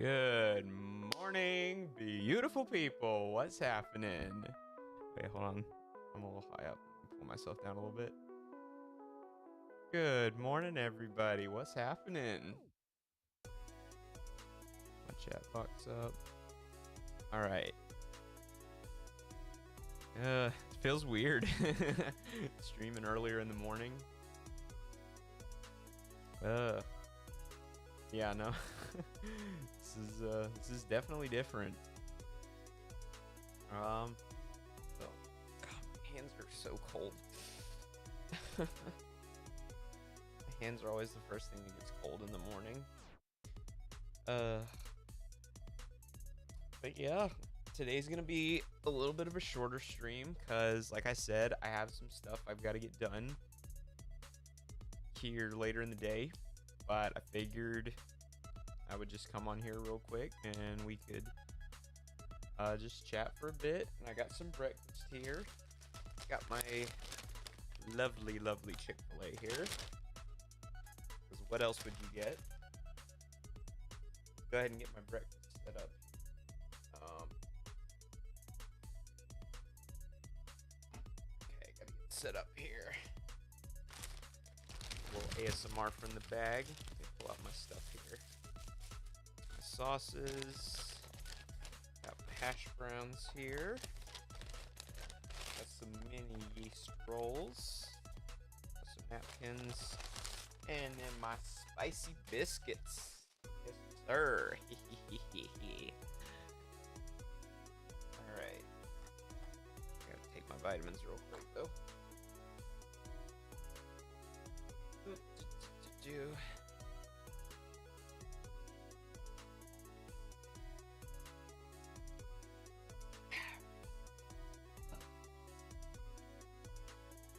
Good morning, beautiful people. What's happening? Wait, hold on. I'm a little high up. Pull myself down a little bit. Good morning, everybody. What's happening? My chat box up. All right. It feels weird streaming earlier in the morning. Yeah, no. This is definitely different. Oh, God, my hands are so cold. My hands are always the first thing that gets cold in the morning. But yeah, today's gonna be a little bit of a shorter stream because, like I said, I have some stuff I've got to get done here later in the day. But I figured I would just come on here real quick and we could just chat for a bit. And I got some breakfast here. Got my lovely, lovely Chick-fil-A here. Because what else would you get? Go ahead and get my breakfast set up. Okay, gotta get set up here. A little ASMR from the bag. Let me pull out my stuff here. My sauces. Got hash browns here. Got some mini yeast rolls. Got some napkins. And then my spicy biscuits. Yes, sir. Alright. I gotta take my vitamins real quick, though.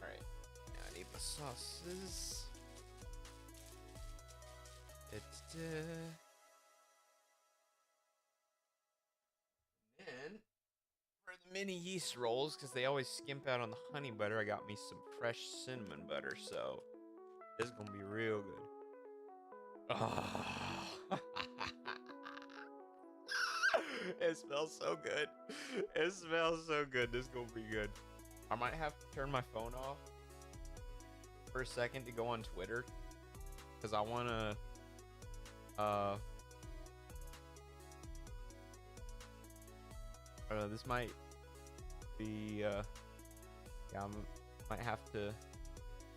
Alright. Now I need my sauces. And for the mini yeast rolls, because they always skimp out on the honey butter, I got me some fresh cinnamon butter, so this is gonna be real good. Oh. It smells so good. It smells so good. This is gonna be good. I might have to turn my phone off for a second to go on Twitter, because I wanna this might be yeah, I might have to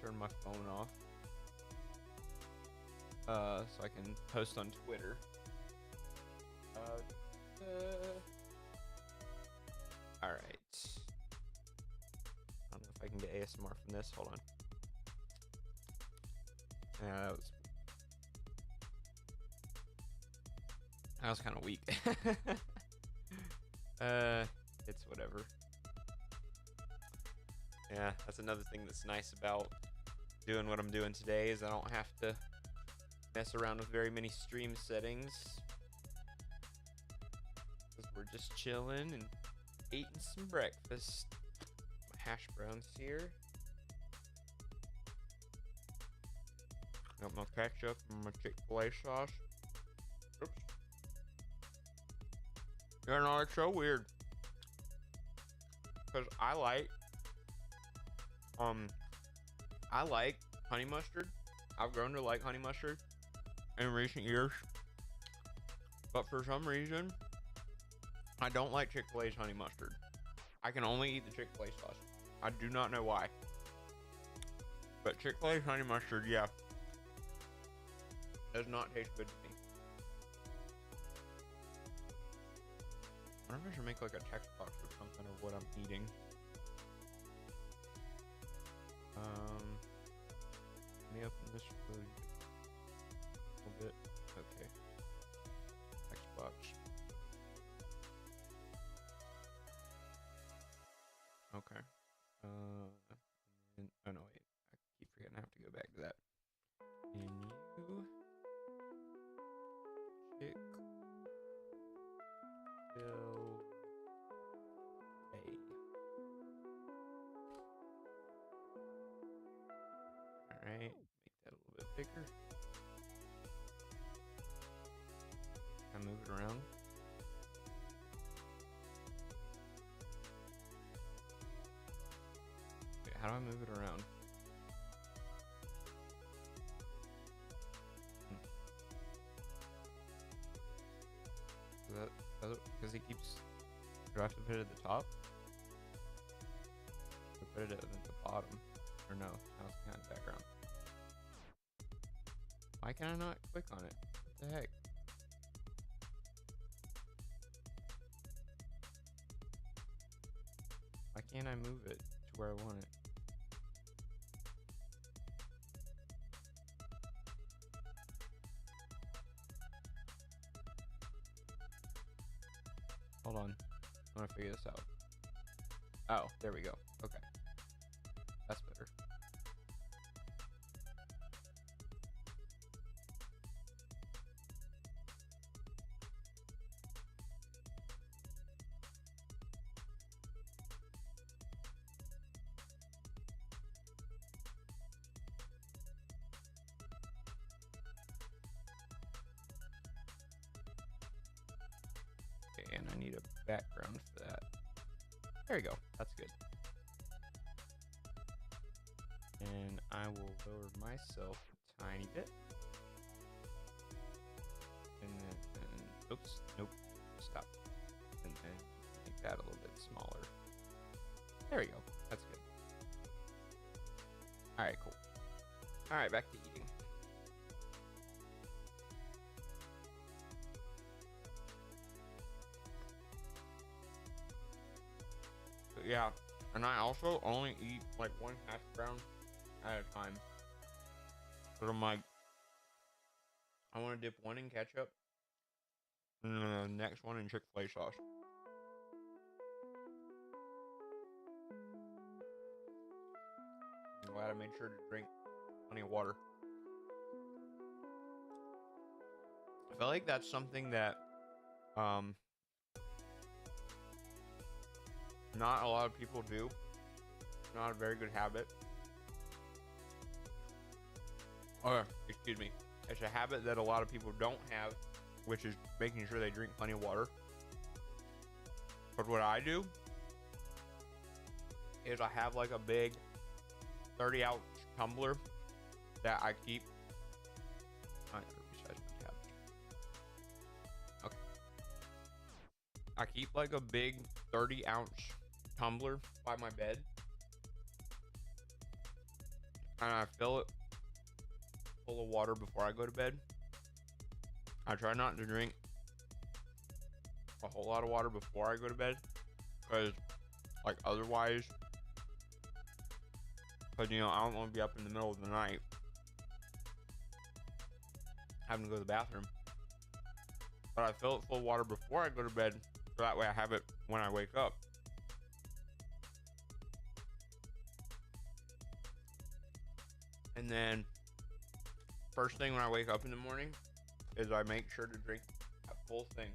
turn my phone off so I can post on Twitter. Alright. I don't know if I can get ASMR from this. Hold on. Yeah, that was kind of weak. It's whatever. Yeah, that's another thing that's nice about doing what I'm doing today is I don't have to mess around with very many stream settings. Because we're just chilling and eating some breakfast. My hash browns here. Got my ketchup and my Chick-fil-A sauce. Oops. You know, it's so weird. Because I like honey mustard. I've grown to like honey mustard in recent years. But for some reason, I don't like Chick-fil-A's honey mustard. I can only eat the Chick-fil-A sauce. I do not know why. But Chick-fil-A's honey mustard, yeah, does not taste good to me. I wonder if I should make like a text box or something of what I'm eating. Let me open this really a little bit. Okay. Text box. Okay. And, oh no, wait. I keep forgetting I have to go back to that. Menu. Chick. Alright, make that a little bit bigger. Can I move it around? Wait, how do I move it around? Because it keeps... Do I have to put it at the top? put it at the bottom. Or no, that was behind the background. Why can I not click on it? What the heck? Why can't I move it to where I want it? Hold on. I want to figure this out. Oh, there we go. Okay. That's better. Okay, and I need a background for that. There we go. That's good. And I will lower myself a tiny bit. And then, oops, nope, stop. And then make that a little bit smaller. There we go. That's good. All right, cool. All right, back to eating. Yeah, and I also only eat like one hash brown at a time. But I'm like, I want to dip one in ketchup and then the next one in Chick-fil-A sauce. I'm glad I made sure to drink plenty of water. I feel like that's something that not a lot of people do. Not a very good habit. Or, excuse me. It's a habit that a lot of people don't have, which is making sure they drink plenty of water. But what I do is I have like a big 30-ounce tumbler that I keep. I gotta resize my tabs. Okay. I keep like a big 30-ounce tumbler by my bed, and I fill it full of water before I go to bed. I try not to drink a whole lot of water before I go to bed, because like otherwise, because you know, I don't want to be up in the middle of the night having to go to the bathroom. But I fill it full of water before I go to bed, so that way I have it when I wake up. And then first thing when I wake up in the morning is I make sure to drink that full thing.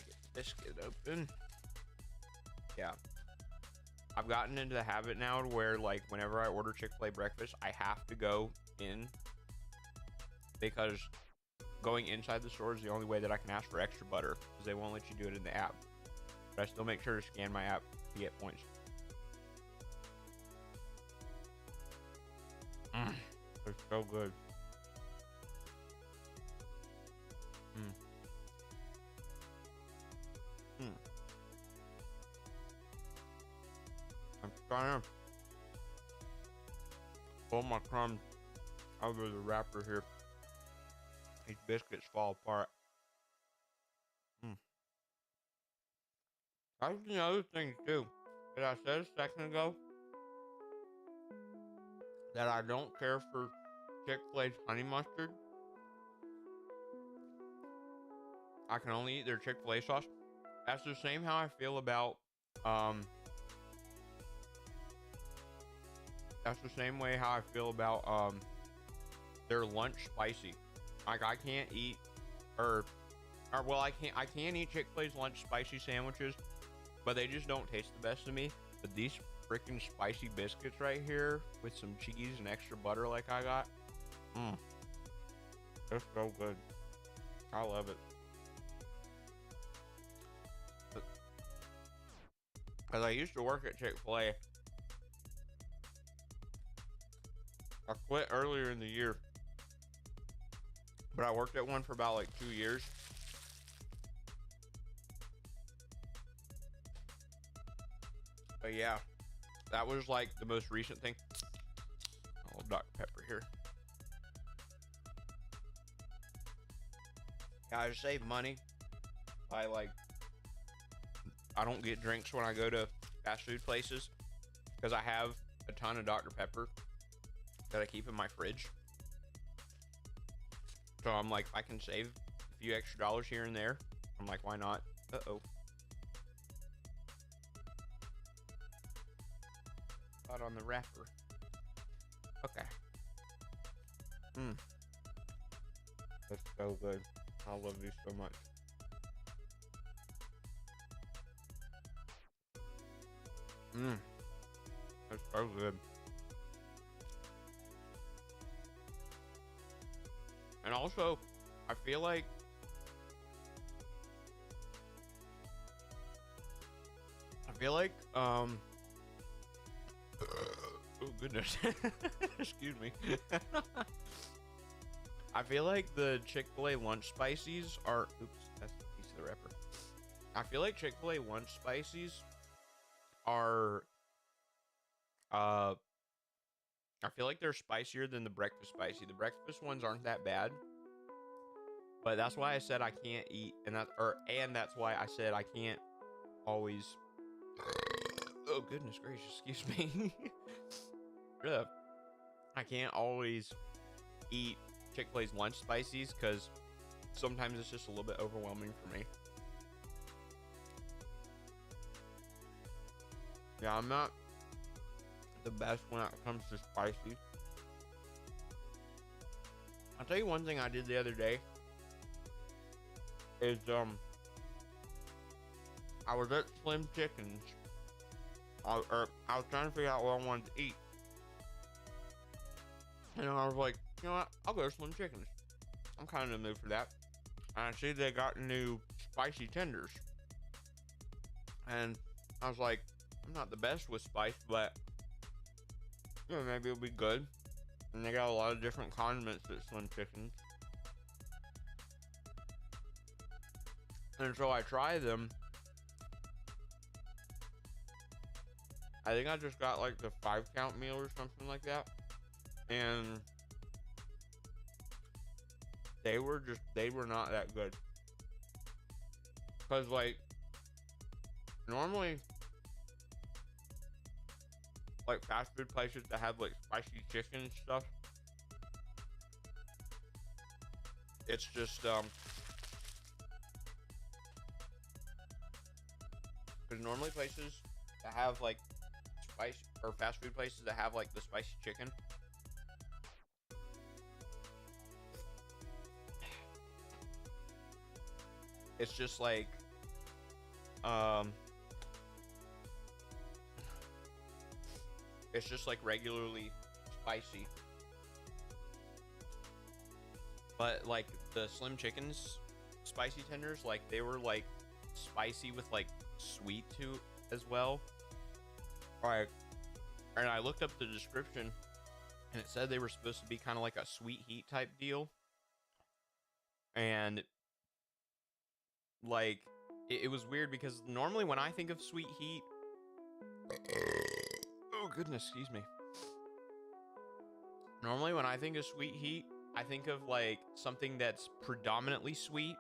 Get the biscuit open. Yeah. I've gotten into the habit now to where like whenever I order Chick-fil-A breakfast, I have to go in, because going inside the store is the only way that I can ask for extra butter, because they won't let you do it in the app. But I still make sure to scan my app to get points. They're so good. I'm trying to pull my crumbs out of the wrapper here. These biscuits fall apart. That's the other thing too, that I said a second ago, that I don't care for Chick-fil-A's honey mustard. I can only eat their Chick-fil-A sauce. That's the same how I feel about that's the same way how I feel about their lunch spicy. Like I can't eat or well, I can eat Chick-fil-A's lunch spicy sandwiches, but they just don't taste the best to me. But these freaking spicy biscuits right here with some cheese and extra butter like I got, they're so good. I love it. Because I used to work at Chick-fil-A. I quit earlier in the year, but I worked at one for about like 2 years. But yeah, that was like the most recent thing. A little Dr. Pepper here. Yeah, I just save money. I don't get drinks when I go to fast food places because I have a ton of Dr. Pepper that I keep in my fridge. So I'm like, if I can save a few extra dollars here and there, I'm like, why not? Uh-oh. Thought on the wrapper. Okay. That's so good. I love these so much. That's so good. And also, I feel like oh goodness. Excuse me. I feel like the Chick-fil-A lunch spices are oops, that's a piece of the wrapper. I feel like Chick-fil-A lunch spices are I feel like they're spicier than the breakfast spicy. The breakfast ones aren't that bad. But that's why I said I can't eat, and that's why I said I can't always. Oh goodness gracious, excuse me. Yeah, I can't always eat Chick-fil-A's lunch spices because sometimes it's just a little bit overwhelming for me. Yeah, I'm not the best when it comes to spicy. I'll tell you one thing I did the other day is I was at Slim Chickens. I was trying to figure out what I wanted to eat, and I was like, you know what? I'll go to Slim Chickens. I'm kind of in the mood for that. And I see they got new spicy tenders, and I was like, I'm not the best with spice, but you know, maybe it'll be good. And they got a lot of different condiments at Slim Chickens. And so I tried them. I think I just got like the 5-count meal or something like that. And they were not that good. Cause like normally like fast food places that have like spicy chicken and stuff, it's just because normally places that have like spice or fast food places that have like the spicy chicken, it's just like it's just like regularly spicy. But like the Slim Chickens spicy tenders, like they were like spicy with like sweet too as well. Alright. And I looked up the description and it said they were supposed to be kind of like a sweet heat type deal. And like it was weird because normally when I think of sweet heat, oh goodness, excuse me. Normally when I think of sweet heat, I think of like something that's predominantly sweet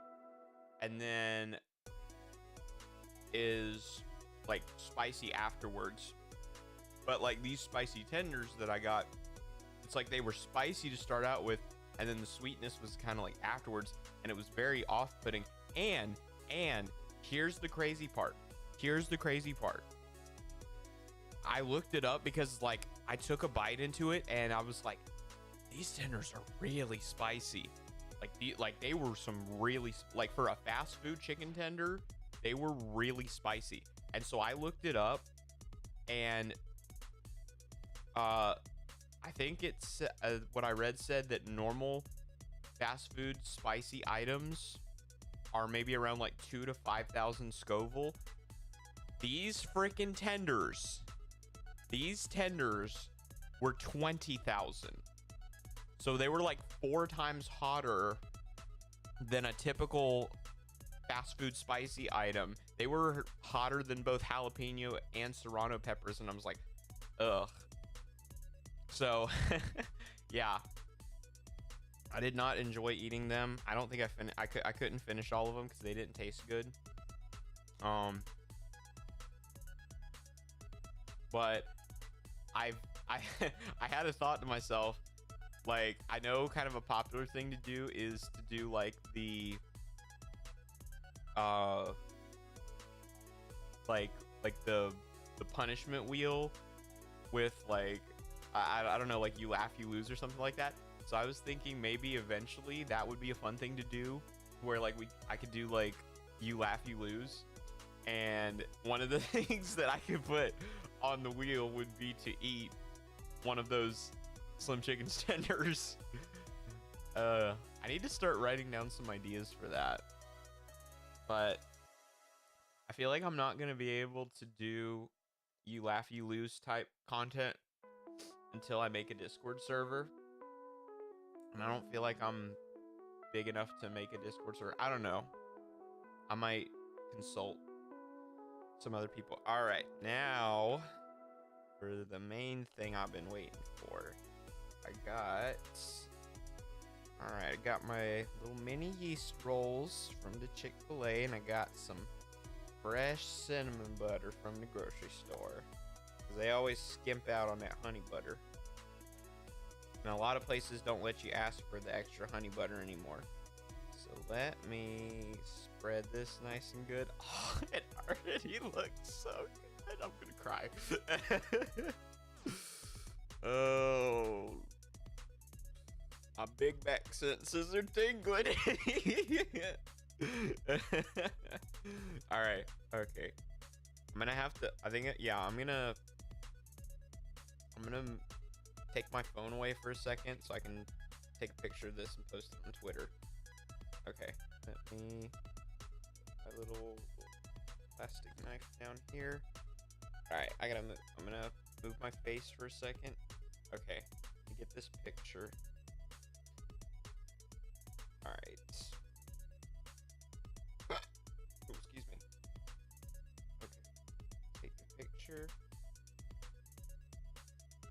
and then is like spicy afterwards. But like these spicy tenders that I got, it's like they were spicy to start out with, and then the sweetness was kind of like afterwards, and it was very off-putting. And here's the crazy part. Here's the crazy part. I looked it up because like I took a bite into it and I was like, these tenders are really spicy. Like they were some really, like for a fast food chicken tender, they were really spicy. And so I looked it up and I think it's what I read said that normal fast food spicy items are maybe around like 2,000 to 5,000 Scoville. These freaking tenders, were 20,000. So they were like 4 times hotter than a typical fast food spicy item. They were hotter than both jalapeno and serrano peppers, and I was like, ugh. So, yeah, I did not enjoy eating them. I don't think I couldn't finish all of them because they didn't taste good. But I I had a thought to myself, like, I know kind of a popular thing to do is to do like the like the punishment wheel with like I don't know, like you laugh you lose or something like that. So I was thinking maybe eventually that would be a fun thing to do, where like I could do like you laugh you lose, and one of the things that I could put on the wheel would be to eat one of those Slim Chicken tenders. I need to start writing down some ideas for that, but I feel like I'm not gonna be able to do you laugh you lose type content until I make a Discord server, and I don't feel like I'm big enough to make a Discord server. I don't know. I might consult some other people. All right, now for the main thing I've been waiting for. All right, I got my little mini yeast rolls from the Chick-fil-A, and I got some fresh cinnamon butter from the grocery store, because they always skimp out on that honey butter. And a lot of places don't let you ask for the extra honey butter anymore. So let me spread this nice and good. Oh, it already looks so good. I'm gonna cry. Oh, my big back senses are tingling. All right. Okay. I'm gonna have to. I think. Yeah. I'm gonna take my phone away for a second so I can take a picture of this and post it on Twitter. Okay. Let me. My little plastic knife down here. All right. I'm gonna move my face for a second. Okay. Let me get this picture. All right. Oh, excuse me. Okay. Take a picture.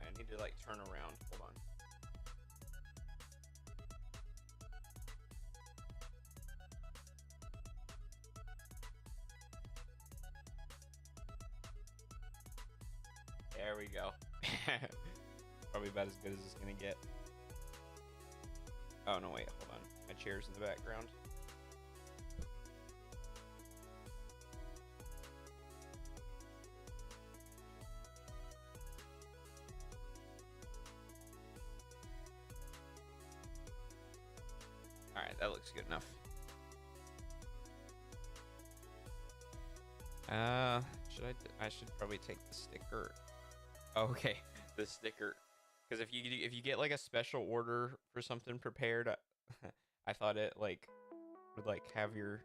I need to like turn around. Hold on. There we go. Probably about as good as it's gonna get. Oh no, wait, hold on. My chair's in the background. Alright, that looks good enough. I should probably take the sticker. Okay, the sticker. Because if you get like a special order for something prepared, I thought it like would like have your.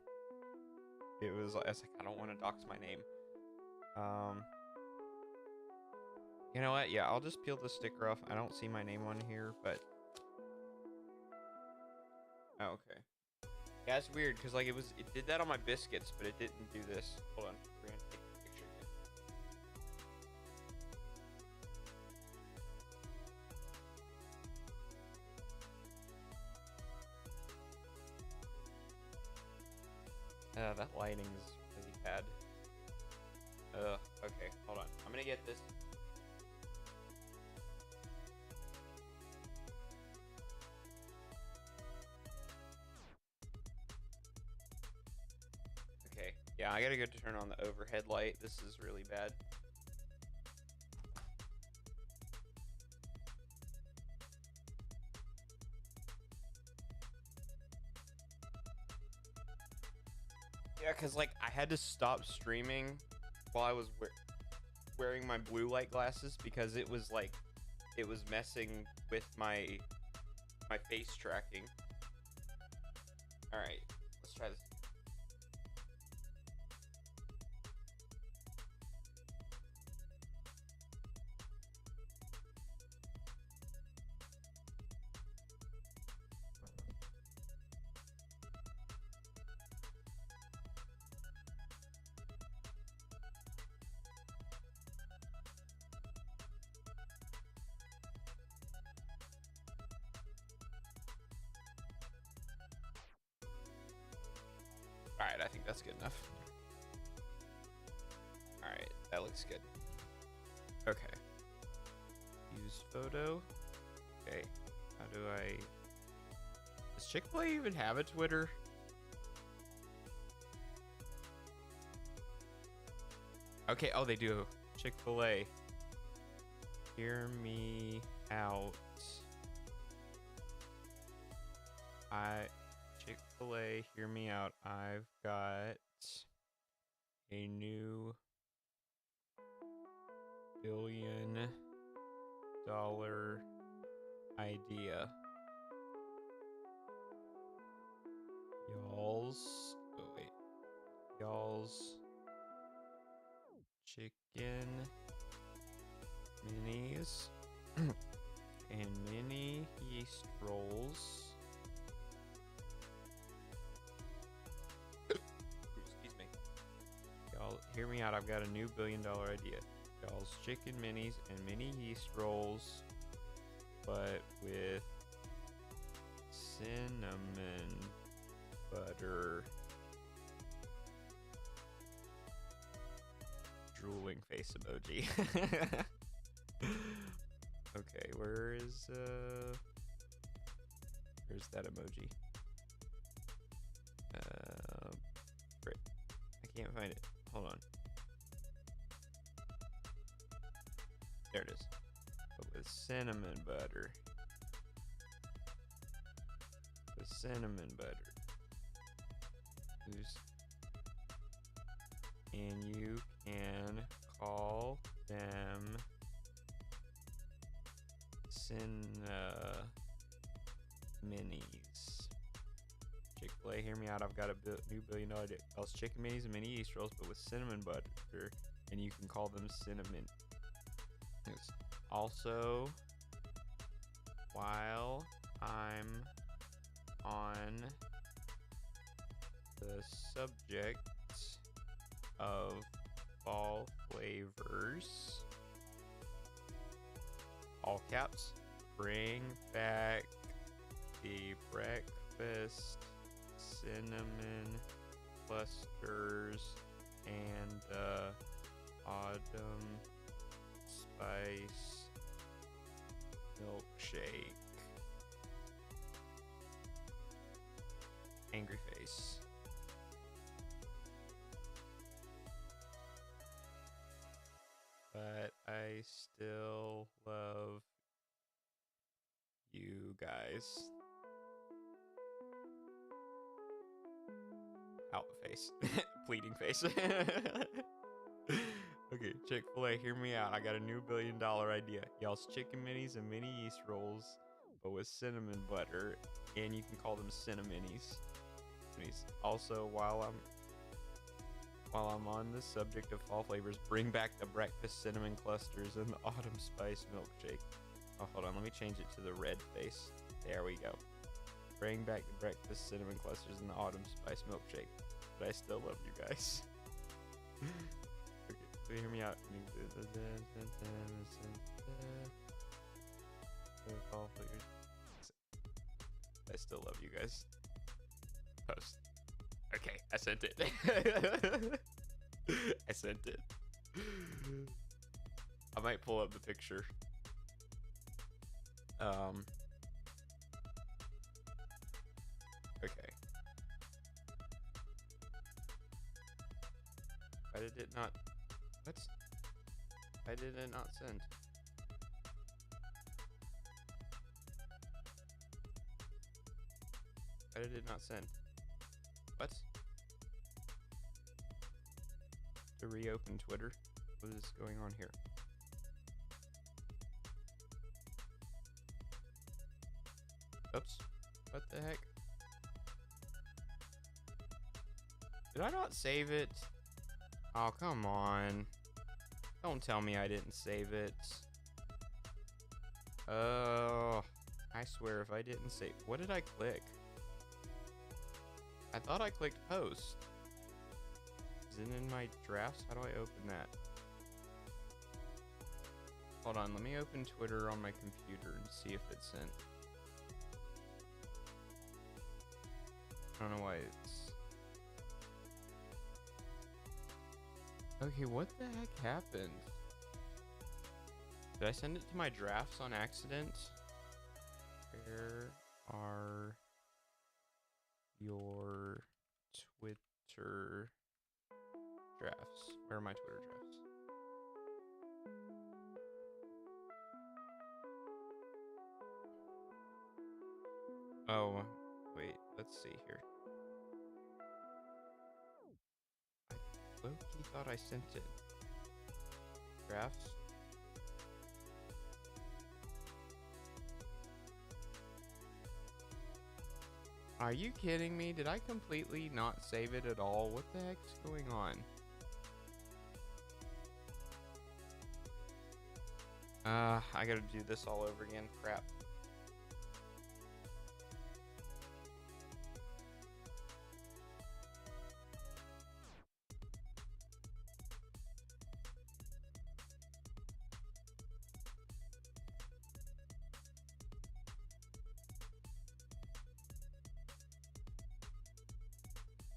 It was like I don't want to dox my name. You know what? Yeah, I'll just peel the sticker off. I don't see my name on here, but. Oh, okay. Yeah, it's weird because like it did that on my biscuits, but it didn't do this. Hold on, we're gonna take a picture again. That lighting is really bad. Okay, hold on. I'm gonna get this. Okay, yeah, I gotta go to turn on the overhead light. This is really bad. Yeah, because like I had to stop streaming while I was wearing my blue light glasses because it was like it was messing with my face tracking. All right, let's try this. Alright, I think that's good enough. Alright, that looks good. Okay. Use photo. Okay. How do I... Does Chick-fil-A even have a Twitter? Okay, oh, they do. Chick-fil-A. Hear me out. Chick-fil-A, hear me out. I've got a new $1 billion idea. Y'all's chicken minis and mini yeast rolls. Excuse me. Y'all, hear me out. I've got a new $1 billion idea. Y'all's chicken minis and mini yeast rolls, but with cinnamon butter. Drooling face emoji. Okay, where's that emoji? Great. I can't find it. Hold on. There it is. But with cinnamon butter. With cinnamon butter. And you can call them minis. Chick-fil-A, hear me out. I've got a new $1 billion idea. Calls chicken minis and mini yeast rolls, but with cinnamon butter, and you can call them cinnamon. Also, while I'm on the subject of fall flavors, all caps, bring back the breakfast cinnamon clusters and the autumn spice milkshake. Angry face. But I still love you guys. Out face. Pleading face. Okay, Chick-fil-A, hear me out. I got a new $1 billion idea. Y'all's chicken minis and mini yeast rolls, but with cinnamon butter, and you can call them Cinnaminis. Also, while I'm on the subject of fall flavors, bring back the breakfast cinnamon clusters and the autumn spice milkshake. Oh, hold on, let me change it to the red face. There we go. Bring back the breakfast cinnamon clusters and the autumn spice milkshake. But I still love you guys. Okay, so hear me out. Fall flavors. I still love you guys. Post. Okay, I sent it. I sent it. I might pull up the picture. Okay. Why did it not... What? Why did it not send? Why did it not send? What? To reopen Twitter? What is going on here? Oops. What the heck? Did I not save it? Oh, come on. Don't tell me I didn't save it. Oh, I swear if I didn't save... What did I click? I thought I clicked post. Is it in my drafts? How do I open that? Hold on, let me open Twitter on my computer and see if it's sent. I don't know why it's... Okay, what the heck happened? Did I send it to my drafts on accident? Where are your Twitter drafts? Where are my Twitter drafts? Oh, wait, let's see here. I low-key thought I sent it. Drafts? Are you kidding me? Did I completely not save it at all? What the heck's going on? I gotta do this all over again. Crap.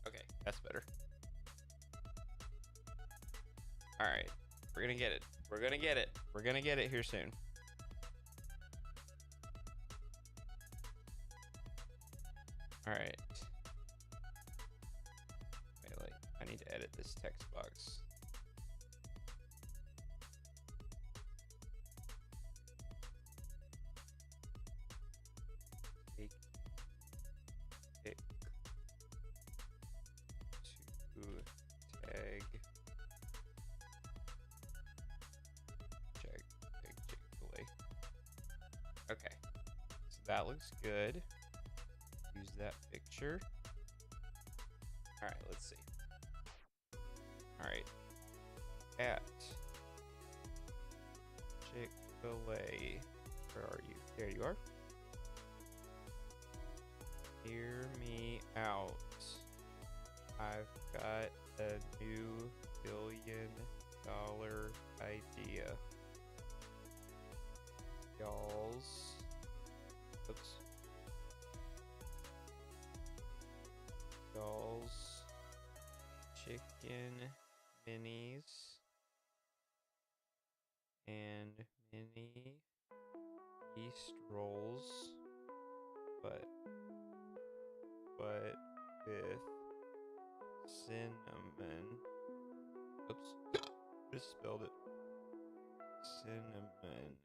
Okay, that's better. Alright, we're gonna get it. We're gonna get it. We're gonna get it here soon. Alright. Wait, like, I need to edit this text box. Take pic to tag Chick-fil-A. Okay, so that looks good. Use that picture. All right, let's see. All right, at Chick-fil-A. Where are you? There you are. Hear me out. I've got a new $1 billion idea. Y'all's. Oops. Y'all's chicken minis and mini yeast rolls, but with cinnamon. Oops, just spelled it. Cinnamon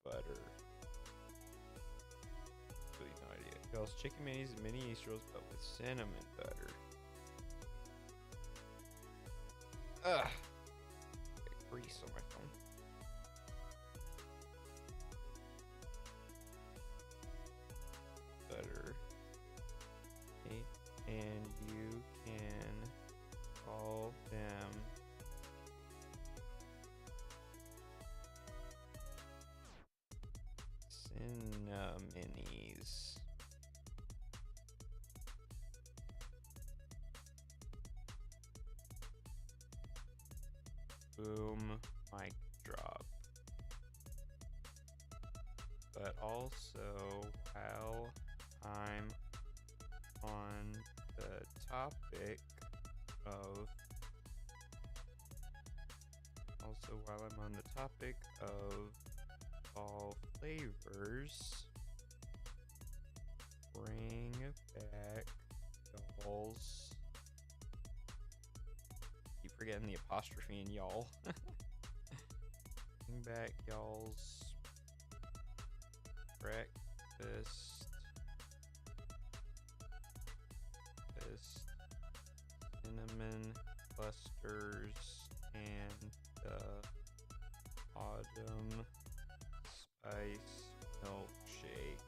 butter. Really no idea. Y'all's chicken minis and mini yeast rolls, but with cinnamon butter. Ugh. Got grease on my phone. Butter. Okay. And you can call them Cinnaminis. Boom, mic drop. But also, while I'm on the topic of all flavors, bring back y'all's. Keep forgetting the apostrophe in y'all. Bring back y'all's breakfast cinnamon clusters and the autumn spice milkshake.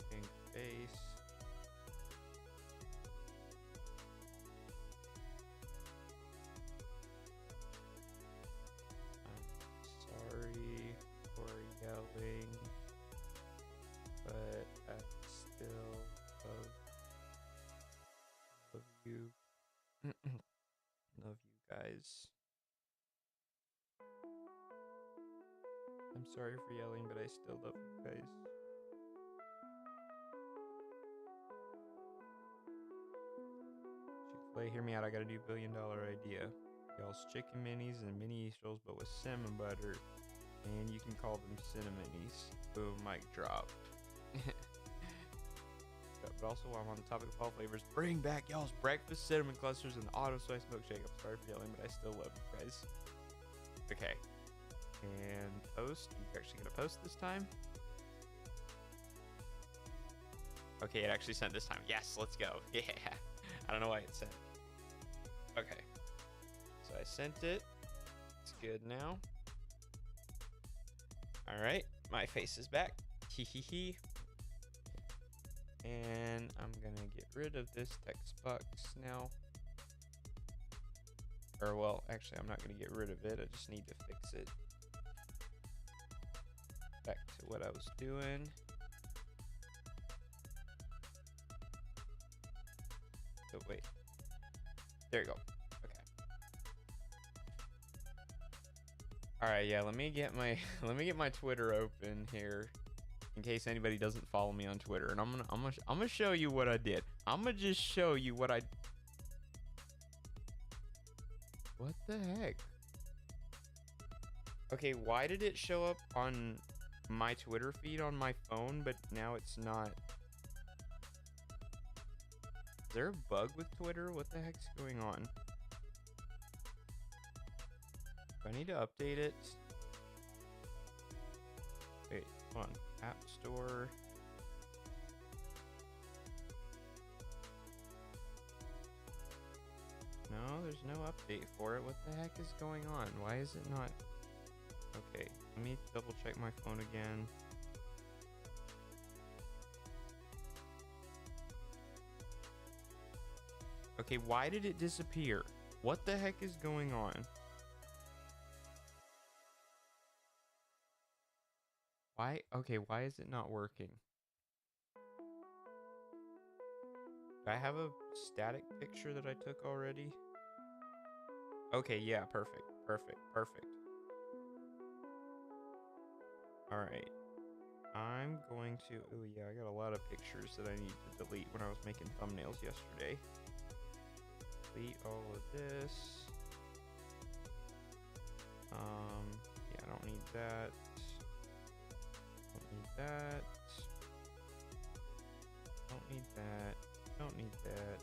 Pink face. I'm sorry for yelling, but I still love you. Love you guys. I'm sorry for yelling, but I still love you guys. Play, hear me out. I got a new $1 billion idea. Y'all's chicken minis and mini Easterls, but with cinnamon butter. And you can call them cinnamonies. Boom, mic drop. But also, while I'm on the topic of fall flavors, bring back y'all's breakfast cinnamon clusters and the auto spice milkshake. I'm sorry for yelling, but I still love you guys. Okay. And post. You actually gonna post this time? Okay, it actually sent this time. Yes, let's go. Yeah. I don't know why it sent. Okay. So I sent it. It's good now. Alright. My face is back. Hee hee hee. And I'm gonna get rid of this text box now. Or, well, actually, I'm not gonna get rid of it. I just need to fix it. Back to what I was doing. Oh, wait. There you go. Okay. Alright, yeah, let me get my Twitter open here in case anybody doesn't follow me on Twitter. And I'm gonna show you what I did. I'm gonna just show you what I... What the heck? Okay, why did it show up on my Twitter feed on my phone, but now it's not? Is there a bug with Twitter? What the heck's going on? Do I need to update it? Wait, hold on. App Store. No, there's no update for it. What the heck is going on? Why is it not? Okay, let me double check my phone again. Okay, why did it disappear? What the heck is going on? Why? Okay, why is it not working? Do I have a static picture that I took already? Okay, yeah, perfect, perfect, perfect. Alright. I'm going to... Oh, yeah, I got a lot of pictures that I need to delete when I was making thumbnails yesterday. Delete all of this. Yeah, I don't need that. Don't need that. Don't need that. Don't need that.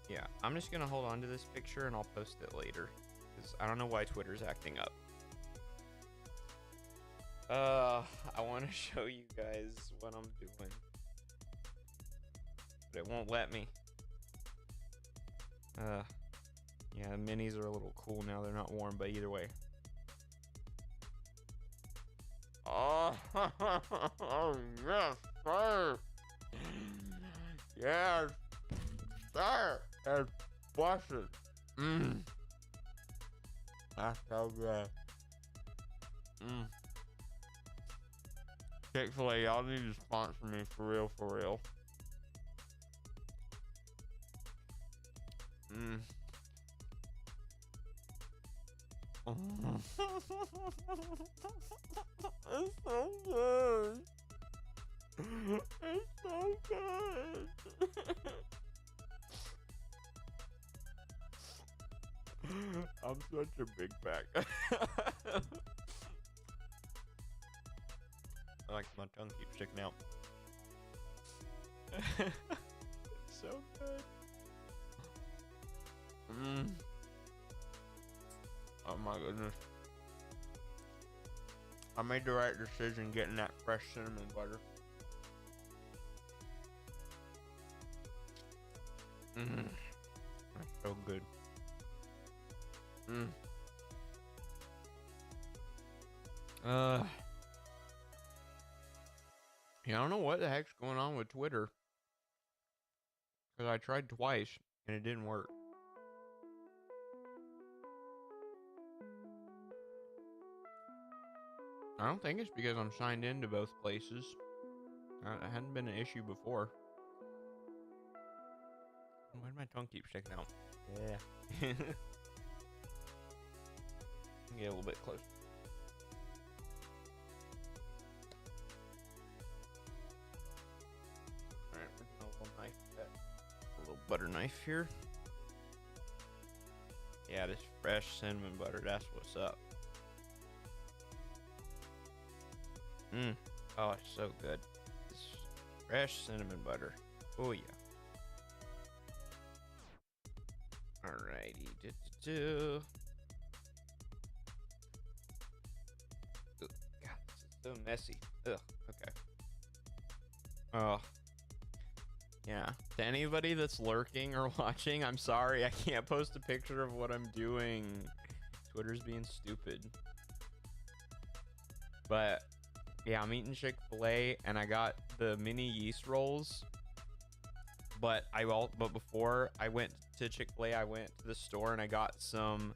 Yeah, I'm just gonna hold on to this picture and I'll post it later, because I don't know why Twitter's acting up. I want to show you guys what I'm doing, but it won't let me. Yeah, the minis are a little cool now. They're not warm, but either way. Oh, yes, sir. Yes, sir. It's busted. That's so good. Chick-fil-A, y'all need to sponsor me for real, for real. It's so good. It's so good. I'm such a big bag. Like my tongue keeps sticking out. It's so good. Oh my goodness. I made the right decision getting that fresh cinnamon butter. That's so good. Yeah, I don't know what the heck's going on with Twitter, because I tried twice and it didn't work. I don't think it's because I'm signed into both places. It hadn't been an issue before. Why did my tongue keep sticking out? Yeah. Get a little bit closer. Alright, we're gonna knife that butter knife here. Yeah, this fresh cinnamon butter, that's what's up. Oh, it's so good. This fresh cinnamon butter. Oh yeah. Alrighty. Ugh, God, this is so messy. Ugh. Okay. Oh. Yeah. To anybody that's lurking or watching, I'm sorry I can't post a picture of what I'm doing. Twitter's being stupid. But yeah, I'm eating Chick-fil-A and I got the mini yeast rolls. But before I went to Chick-fil-A, I went to the store and I got some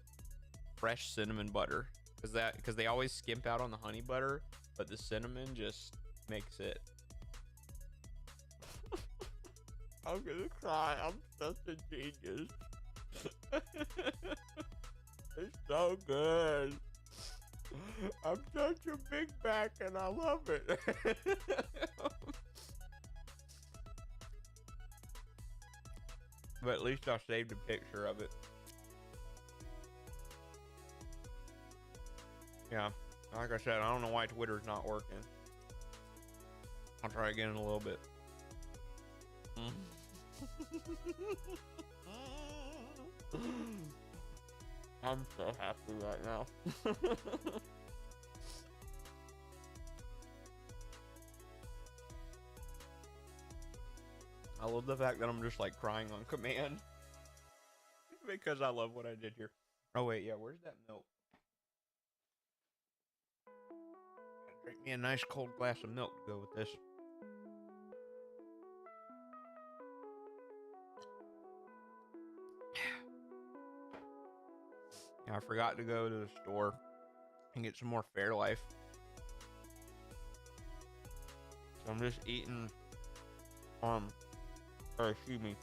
fresh cinnamon butter because they always skimp out on the honey butter, but the cinnamon just makes it. I'm gonna cry. I'm such a genius. It's so good. I'm such a big back and I love it. But at least I saved a picture of it. Yeah, like I said, I don't know why Twitter's not working. I'll try again in a little bit. I'm so happy right now. I love the fact that I'm just like crying on command because I love what I did here. Oh wait, yeah, where's that milk? Drink me a nice cold glass of milk to go with this. Yeah, I forgot to go to the store and get some more Fairlife. So I'm just eating, or excuse me,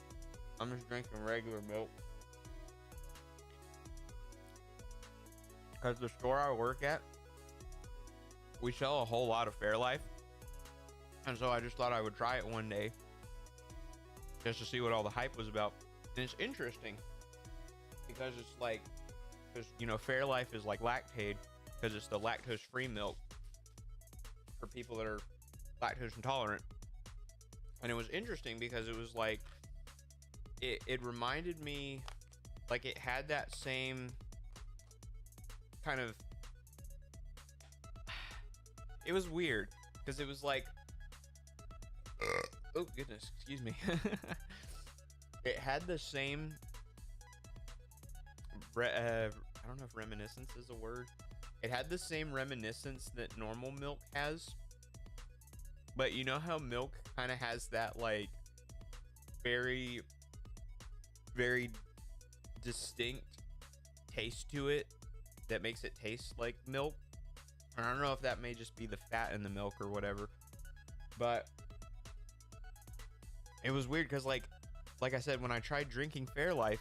I'm just drinking regular milk. Because the store I work at, we sell a whole lot of Fairlife. And so I just thought I would try it one day just to see what all the hype was about. And it's interesting because it's like, because, you know, Fairlife is like Lactaid because it's the lactose-free milk for people that are lactose intolerant. And it was interesting because it was like, it reminded me, like it had that same kind of, it was weird because it was like, oh goodness, excuse me. It had the same, I don't know if reminiscence is a word. It had the same reminiscence that normal milk has. But you know how milk kind of has that like very, very distinct taste to it that makes it taste like milk? And I don't know if that may just be the fat in the milk or whatever. But it was weird because like I said, when I tried drinking Fairlife,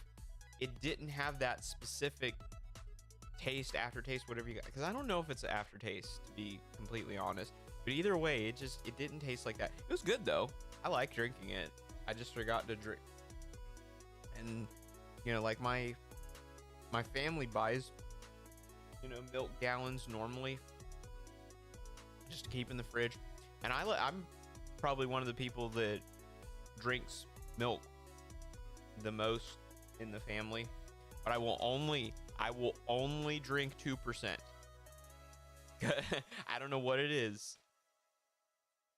it didn't have that specific taste, aftertaste, whatever you got. Because I don't know if it's an aftertaste, to be completely honest. But either way, it didn't taste like that. It was good though. I like drinking it. I just forgot to drink. And you know, like my family buys, you know, milk gallons normally just to keep in the fridge. And I'm probably one of the people that drinks milk the most in the family. But I will only drink 2%. I don't know what it is.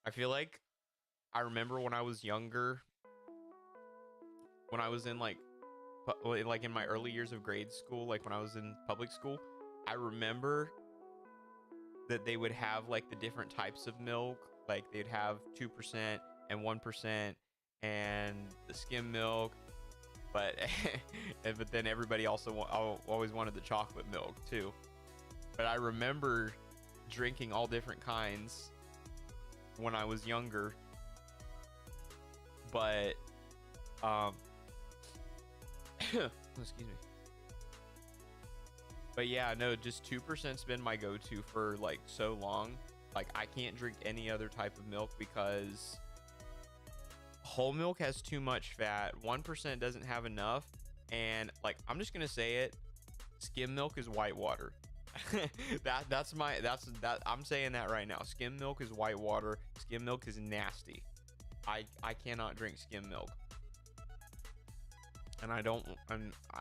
I feel like I remember when I was younger, when I was in like in my early years of grade school, like when I was in public school, I remember that they would have like the different types of milk. Like they'd have 2% and 1% and the skim milk. But but then everybody also always wanted the chocolate milk too. But I remember drinking all different kinds when I was younger. But excuse me. But yeah, no, just 2%'s been my go-to for like so long. Like I can't drink any other type of milk because whole milk has too much fat. 1% doesn't have enough. And like, I'm just gonna say it. Skim milk is white water. I'm saying that right now. Skim milk is white water. Skim milk is nasty. I cannot drink skim milk. And I don't,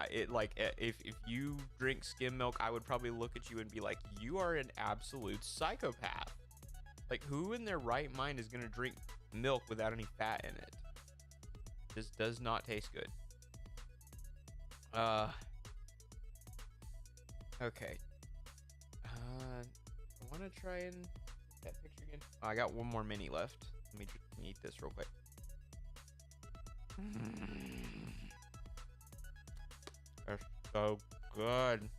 if you drink skim milk, I would probably look at you and be like, you are an absolute psychopath. Like, who in their right mind is going to drink milk without any fat in it? This does not taste good. Okay. I want to try and get that picture again. Oh, I got one more mini left. Let me eat this real quick. They're so good.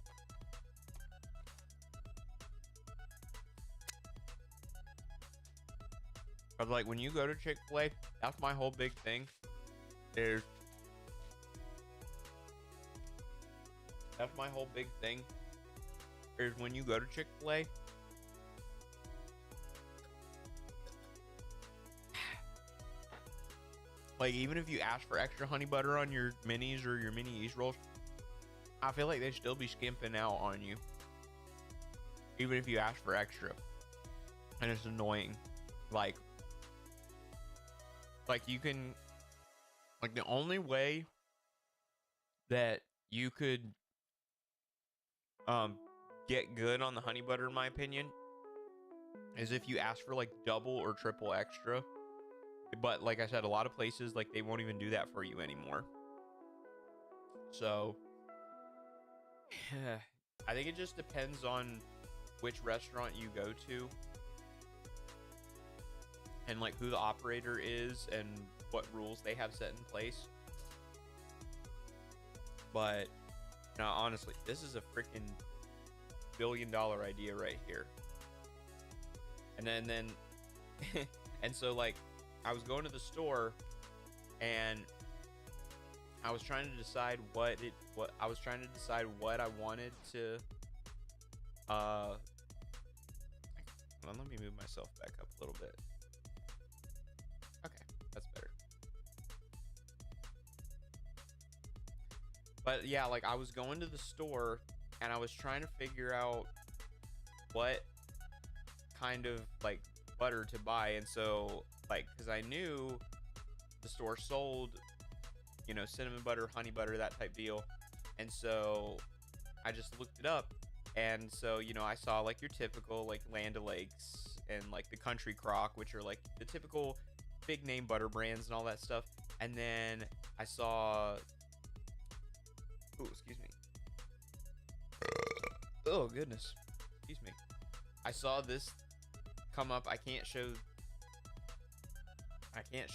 But like, when you go to Chick-fil-A, that's my whole big thing. That's my whole big thing. Is when you go to Chick-fil-A, like, even if you ask for extra honey butter on your minis or your mini East rolls, I feel like they'd still be skimping out on you, even if you ask for extra. And it's annoying. Like you can, like, the only way that you could get good on the honey butter, in my opinion, is if you ask for like double or triple extra. But like I said, a lot of places, like, they won't even do that for you anymore. So I think it just depends on which restaurant you go to and like who the operator is and what rules they have set in place. But no, honestly, this is a freaking billion-dollar idea right here. And then and so, like, I was going to the store and I was trying to decide what I wanted to well, let me move myself back up a little bit. Okay, that's better. But yeah, like, I was going to the store and I was trying to figure out what kind of like butter to buy. And so, like, because I knew the store sold, you know, cinnamon butter, honey butter, that type deal. And so I just looked it up. And so, you know, I saw like your typical like Land O'Lakes and like the Country Crock, which are like the typical big name butter brands and all that stuff. And then I saw, oh, excuse me. Oh, goodness. Excuse me. I saw this come up. I can't show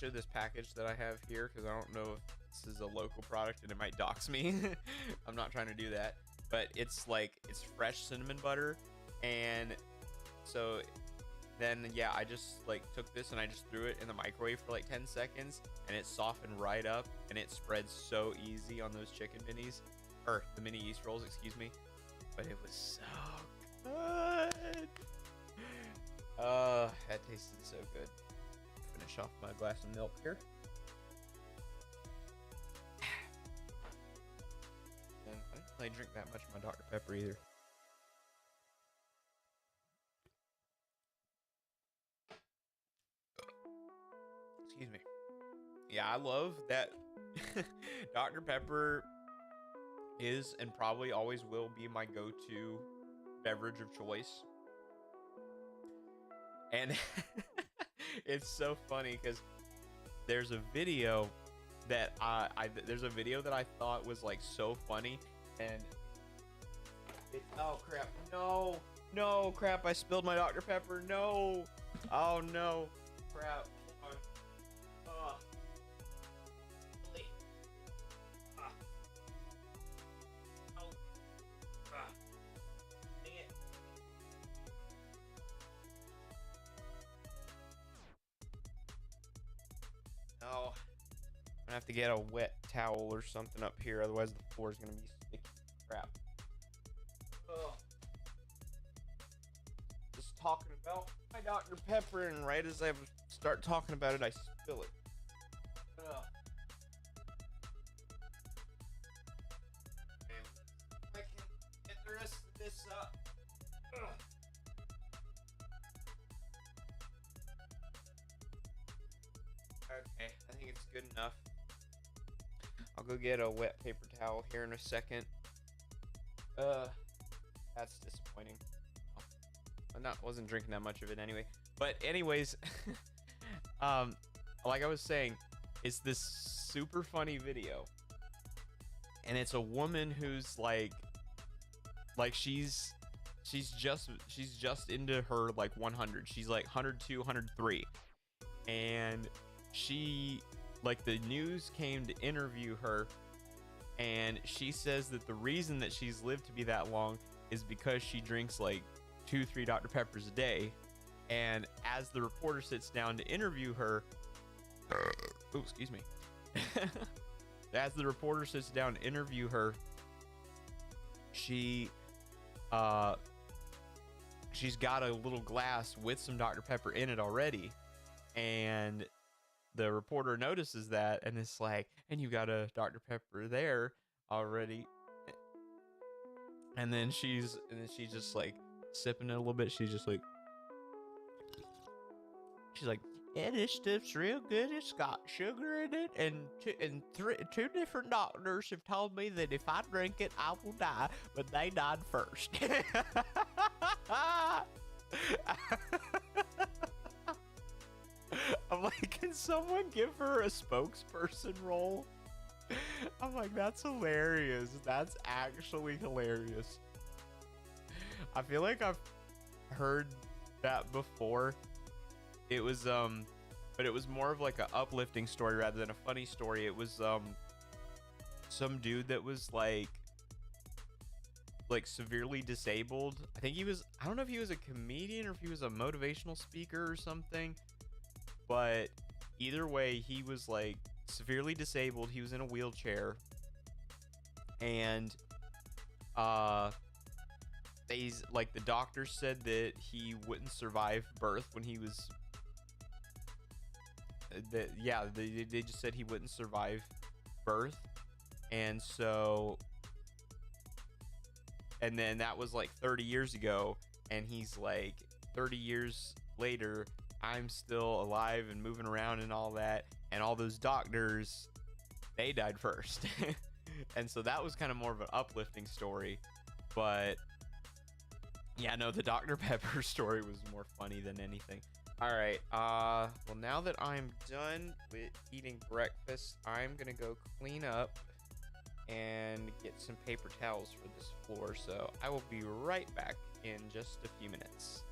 this package that I have here because I don't know if this is a local product and it might dox me. I'm not trying to do that. But it's like, it's fresh cinnamon butter. And so then, yeah, I just like took this and I just threw it in the microwave for like 10 seconds and it softened right up and it spreads so easy on those chicken minis, or the mini East rolls, excuse me. But it was so good. That tasted so good. Finish off my glass of milk here. And I didn't really drink that much of my Dr. Pepper either. Excuse me. Yeah, I love that Dr. Pepper is and probably always will be my go-to beverage of choice. And it's so funny because there's a video that there's a video that I thought was like so funny, and oh crap, no crap, I spilled my Dr. Pepper, no, oh no, crap, hold on. Dang it. No, I'm gonna have to get a wet towel or something up here, otherwise the floor is gonna be sticky. Crap. Ugh. Just talking about my Dr. Pepper, and right as I start talking about it, I spill it. Ugh. Man, I can get the rest of this up. Ugh. Okay, I think it's good enough. I'll go get a wet paper towel here in a second. That's disappointing. Wasn't drinking that much of it anyway. But anyways, like I was saying, it's this super funny video, and it's a woman who's like she's just into her like 100. She's like 102, 103, and she, like, the news came to interview her, and she says that the reason that she's lived to be that long is because she drinks like 2-3 Dr. Peppers a day. And as the reporter sits down to interview her, oh, excuse me. As the reporter sits down to interview her, she's got a little glass with some Dr. Pepper in it already, and the reporter notices that, and it's like, and you got a Dr. Pepper there already. And then she's just like sipping it a little bit. She's like, yeah, this stuff's real good. It's got sugar in it, and two different doctors have told me that if I drink it, I will die, but they died first. I'm like, can someone give her a spokesperson role? I'm like, that's hilarious. That's actually hilarious. I feel like I've heard that before. It was but it was more of like an uplifting story rather than a funny story. It was some dude that was like severely disabled. I don't know if he was a comedian or if he was a motivational speaker or something, but either way, he was like severely disabled. He was in a wheelchair, and the doctor said that he wouldn't survive birth when he was they just said he wouldn't survive birth. And so, and then that was like 30 years ago, and he's like, 30 years later, I'm still alive and moving around and all that, and all those doctors, they died first. And so that was kind of more of an uplifting story. But yeah, no, the Dr. Pepper story was more funny than anything. All right, well, now that I'm done with eating breakfast, I'm gonna go clean up and get some paper towels for this floor, so I will be right back in just a few minutes.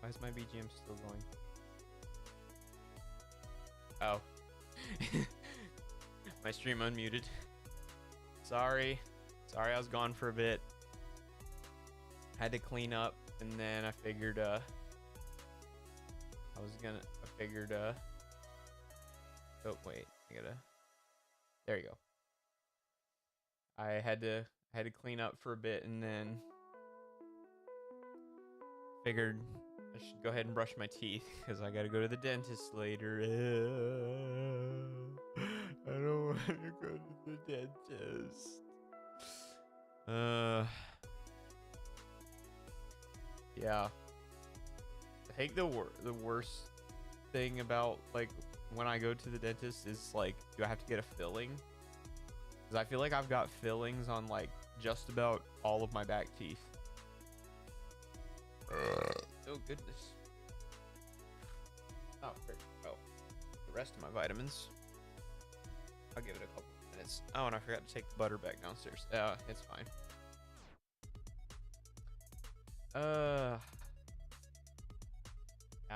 Why is my BGM still going? Oh. My stream unmuted. Sorry. Sorry, I was gone for a bit. Had to clean up, and then I figured, I figured, oh, wait, there you go. I had to clean up for a bit, and then figured I should go ahead and brush my teeth, because I gotta go to the dentist later. I don't want to go to the dentist. Yeah. I think the worst thing about, like, when I go to the dentist is, like, do I have to get a filling? Because I feel like I've got fillings on, like, just about all of my back teeth. Oh, goodness. Oh, great. Oh, the rest of my vitamins. I'll give it a couple minutes. Oh, and I forgot to take the butter back downstairs. It's fine. I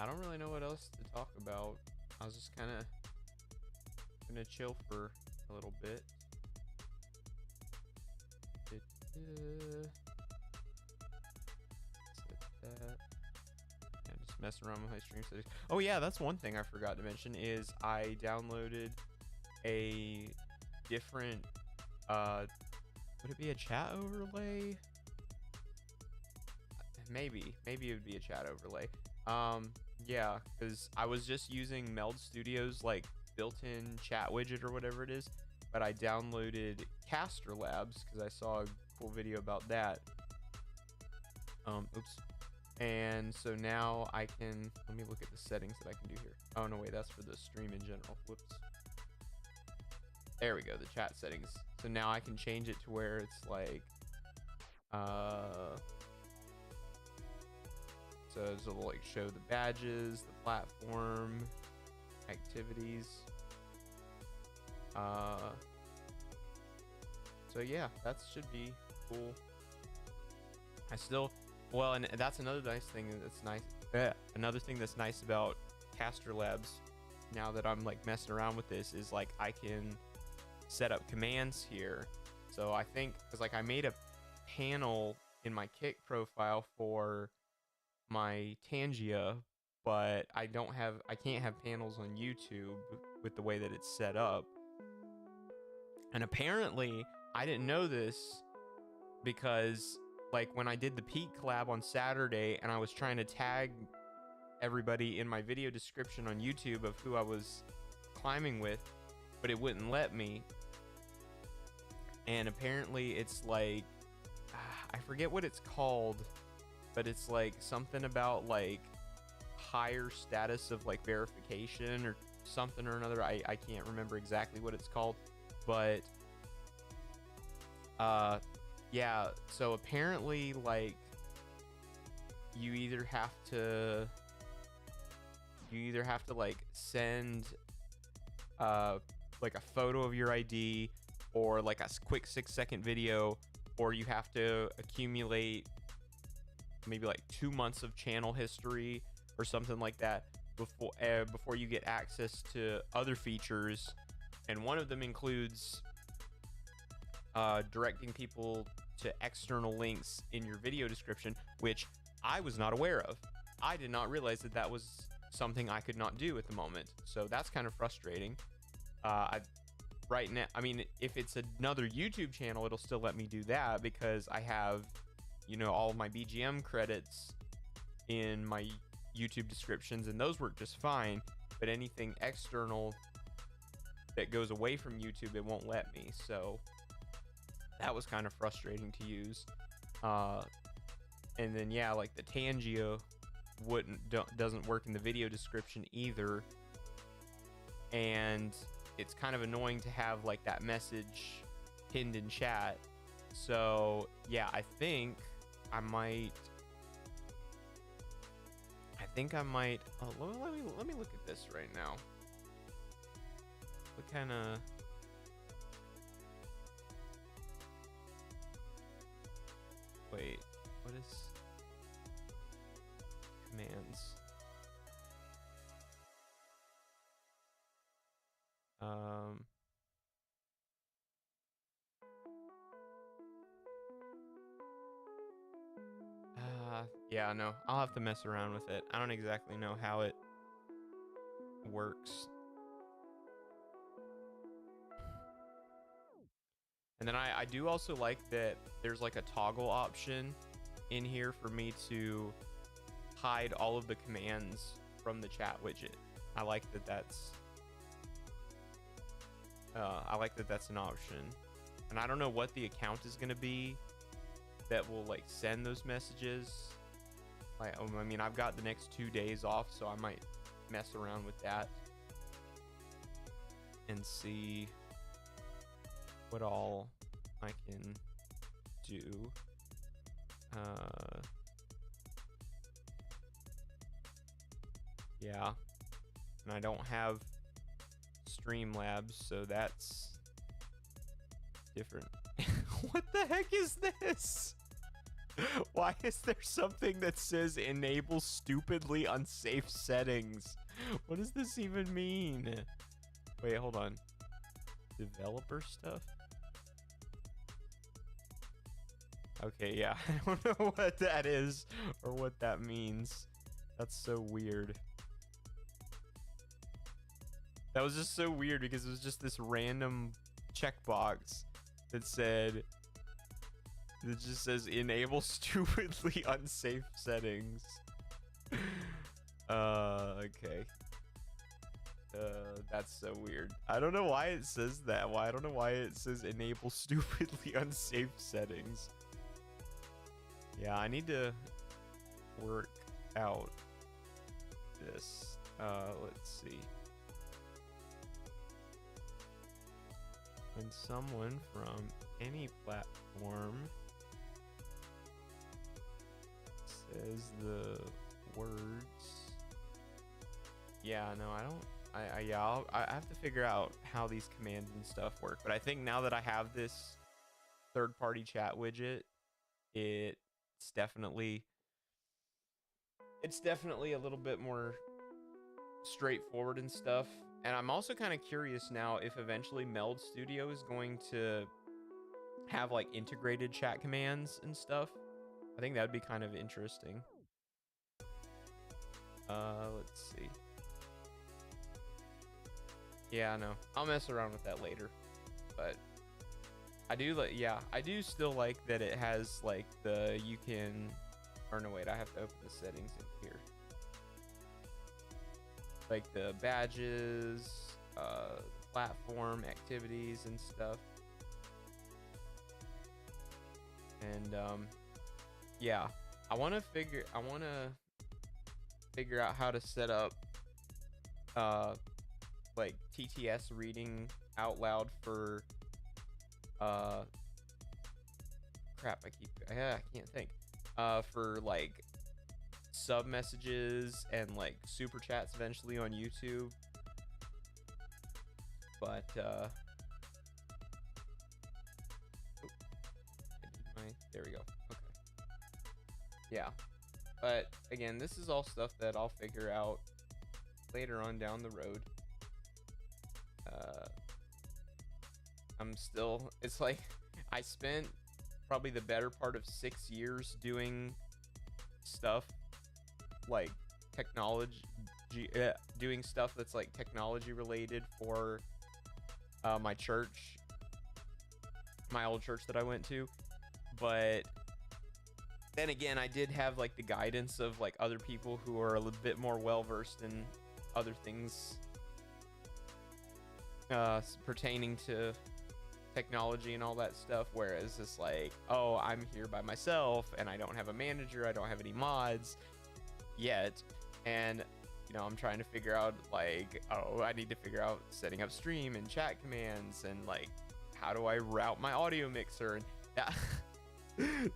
don't really know what else to talk about. I was just kind of gonna chill for a little bit. Set that. And just messing around with my stream settings. Oh yeah, that's one thing I forgot to mention is I downloaded a different would it be a chat overlay? Maybe it would be a chat overlay. Yeah, because I was just using Meld Studio's like built-in chat widget or whatever it is, but I downloaded Caster Labs because I saw a cool video about that. Oops. And so now I can, let me look at the settings that I can do here. Oh no, wait, that's for the stream in general. Whoops. There we go, the chat settings. So now I can change it to where it's like, so it'll like show the badges, the platform, activities. So yeah, that should be cool. I still, well, and that's another nice thing that's nice. Another thing that's nice about Caster Labs, now that I'm like messing around with this, is like I can set up commands here. So I think, because like I made a panel in my Kick profile for my Tangia, but I can't have panels on YouTube with the way that it's set up. And apparently I didn't know this, because like when I did the Peak collab on Saturday and I was trying to tag everybody in my video description on YouTube of who I was climbing with, but it wouldn't let me. And apparently it's like, I forget what it's called, but it's like something about like higher status of like verification or something or another. I can't remember exactly what it's called, but yeah, so apparently like you either have to like send like a photo of your ID or like a quick 6-second video, or you have to accumulate maybe like 2 months of channel history or something like that before you get access to other features. And one of them includes directing people to external links in your video description, which I was not aware of. I did not realize that that was something I could not do at the moment. So that's kind of frustrating. Right now, I mean, if it's another YouTube channel, it'll still let me do that because I have, you know, all of my BGM credits in my YouTube descriptions, and those work just fine. But anything external that goes away from YouTube, it won't let me. So that was kind of frustrating to use. And then yeah, like the Tangia doesn't work in the video description either, and it's kind of annoying to have like that message pinned in chat. So yeah, I think I might. Oh, let me look at this right now. What kind of? Wait, what is commands. Yeah, no, I'll have to mess around with it. I don't exactly know how it works. And then I do also like that there's like a toggle option in here for me to hide all of the commands from the chat widget. I like that that's an option. And I don't know what the account is going to be that will like send those messages. Like, I mean, I've got the next 2 days off, so I might mess around with that and see what all I can do. Yeah, and I don't have Streamlabs, so that's different. What the heck is this? Why is there something that says enable stupidly unsafe settings? What does this even mean? Wait, hold on. Developer stuff? Okay, yeah. I don't know what that is or what that means. That's so weird. That was just so weird because it was just this random checkbox that said, it just says enable stupidly unsafe settings. Okay. That's so weird. I don't know why it says that. I don't know why it says enable stupidly unsafe settings. Yeah, I need to work out this. Let's see. When someone from any platform says the words. Yeah, no, I don't. Yeah, I have to figure out how these commands and stuff work. But I think now that I have this third-party chat widget, it's definitely a little bit more straightforward and stuff. And I'm also kind of curious now if eventually Meld Studio is going to have like integrated chat commands and stuff. I think that'd be kind of interesting. Let's see. Yeah, no, I'll mess around with that later. But I do like, yeah, I do still like that it has like the you can, or no, wait, I have to open the settings in here. Like the badges, platform activities and stuff. And yeah, I want to figure out how to set up like TTS reading out loud for crap, I can't think. For like sub messages and like super chats eventually on YouTube. But there we go. Okay. Yeah. But again, this is all stuff that I'll figure out later on down the road. It's like I spent probably the better part of 6 years doing stuff like technology, doing stuff that's like technology related for my church, my old church that I went to. But then again, I did have like the guidance of like other people who are a little bit more well versed in other things pertaining to technology and all that stuff, whereas it's like, oh, I'm here by myself and I don't have a manager, I don't have any mods yet, and you know, I'm trying to figure out like, oh, I need to figure out setting up stream and chat commands and like how do I route my audio mixer, and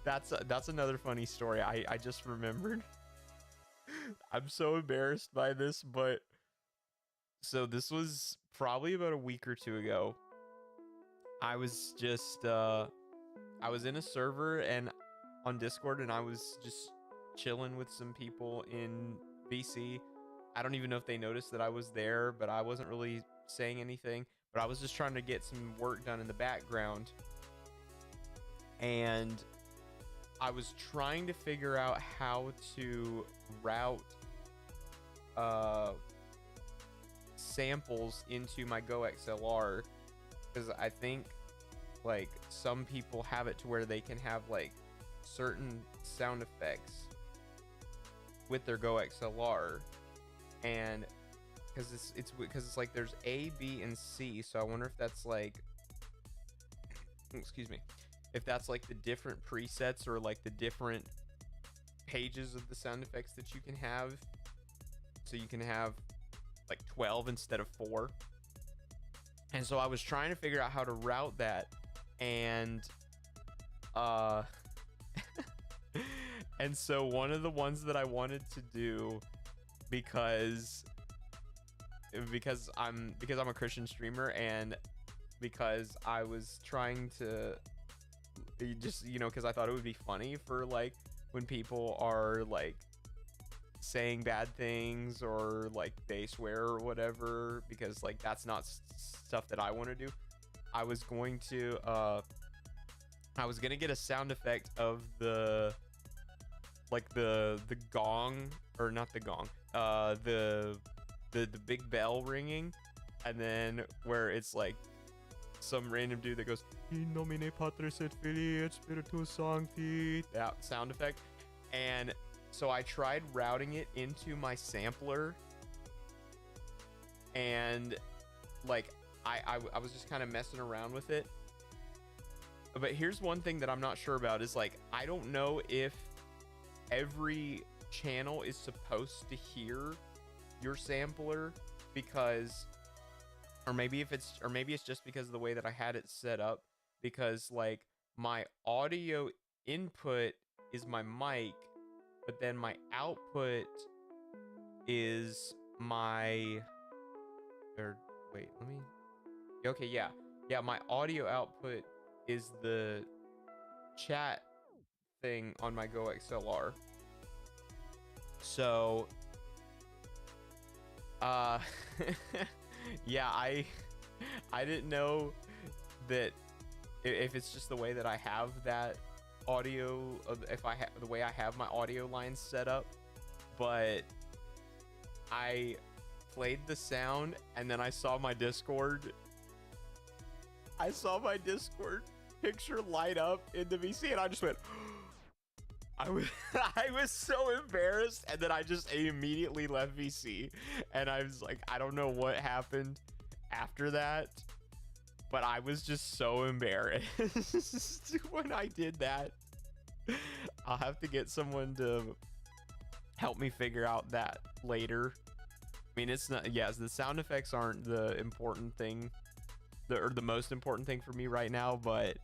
that's another funny story I just remembered. I'm so embarrassed by this, but so this was probably about a week or two ago. I was just I was in a server and on Discord, and I was just chilling with some people in VC. I don't even know if they noticed that I was there, but I wasn't really saying anything. But I was just trying to get some work done in the background. And I was trying to figure out how to route samples into my Go XLR, because I think like some people have it to where they can have like certain sound effects with their Go XLR, and because it's like there's A, B, and C, so I wonder if that's like excuse me, if that's like the different presets or like the different pages of the sound effects that you can have, so you can have like 12 instead of 4. And so I was trying to figure out how to route that, and and so one of the ones that I wanted to do, because I'm a Christian streamer, and because I was trying to just, you know, because I thought it would be funny for like when people are like saying bad things or like they swear or whatever, because like that's not stuff that I want to do. I was going to get a sound effect of the gong, or not the gong, the big bell ringing, and then where it's like some random dude that goes in nomine Patris et Filii et Spiritus Sancti, that sound effect. And so I tried routing it into my sampler, and like I was just kind of messing around with it. But here's one thing that I'm not sure about, is like I don't know if every channel is supposed to hear your sampler, because or maybe it's just because of the way that I had it set up, because like my audio input is my mic, but then my output is my, or wait, let me, okay, yeah, my audio output is the chat thing on my Go XLR. So yeah, I didn't know that if it's just the way that I have that audio, if I have the way I have my audio lines set up. But I played the sound, and then I saw my Discord picture light up in the VC, and I just went I was so embarrassed, and then I just immediately left VC, and I was like, I don't know what happened after that, but I was just so embarrassed when I did that. I'll have to get someone to help me figure out that later. I mean, it's not, yes, the sound effects aren't the important thing, or the most important thing for me right now, but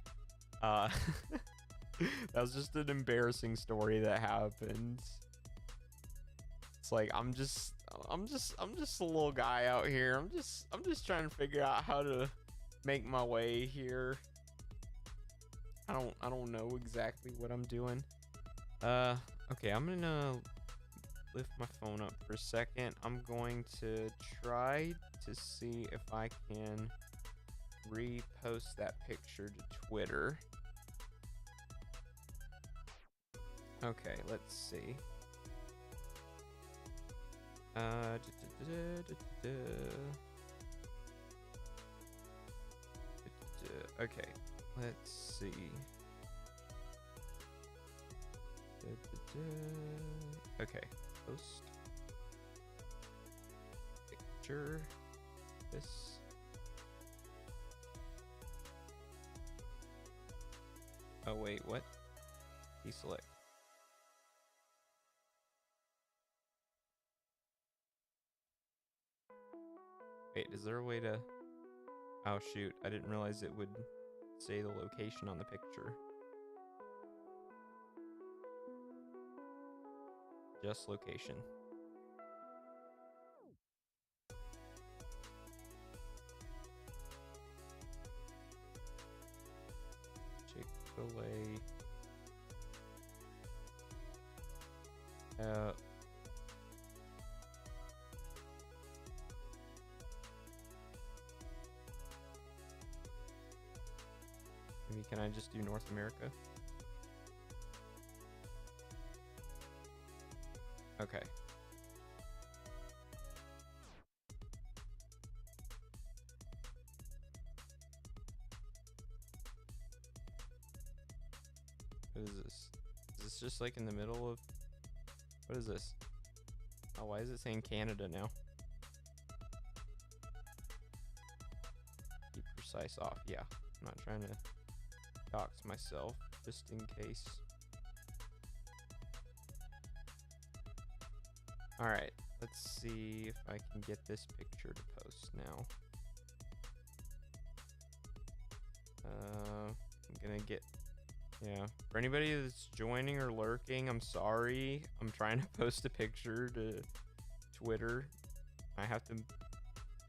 that was just an embarrassing story that happened. It's like I'm just a little guy out here. I'm just trying to figure out how to make my way here. I don't know exactly what I'm doing. Okay, I'm gonna lift my phone up for a second. I'm going to try to see if I can repost that picture to Twitter. Okay, let's see. Okay, let's see. Okay, post picture. This. Oh wait, what? Deselect. Wait, is there a way to... Oh shoot, I didn't realize it would say the location on the picture. Just location. Chick-fil-A. Uh, Maybe can I just do North America? Okay. What is this? Is this just like in the middle of... What is this? Oh, why is it saying Canada now? Keep precise off. Yeah, I'm not trying to dox myself, just in case. Alright, let's see if I can get this picture to post now. I'm gonna get... Yeah, for anybody that's joining or lurking, I'm sorry. I'm trying to post a picture to Twitter. I have to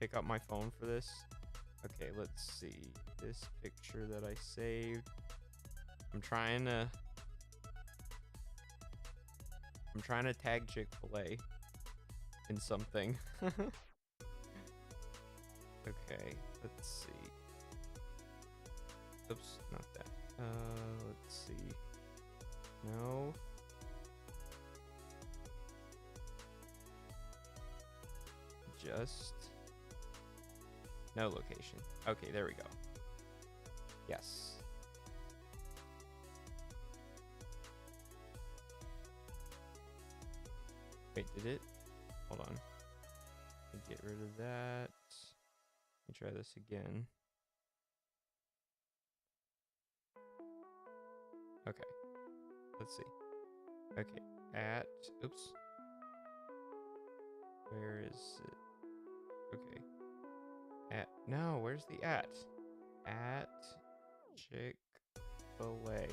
pick up my phone for this. Okay, let's see. This picture that I saved. I'm trying to tag Chick-fil-A in something. Okay, let's see. Oops, not that. Let's see. No. Just no location. Okay, there we go. Yes. Wait, did it? Hold on. Let me get rid of that. Let me try this again. Okay. Let's see. Okay. At. Oops. Where is it? Okay. At. No, where's the at? At Chick-fil-A.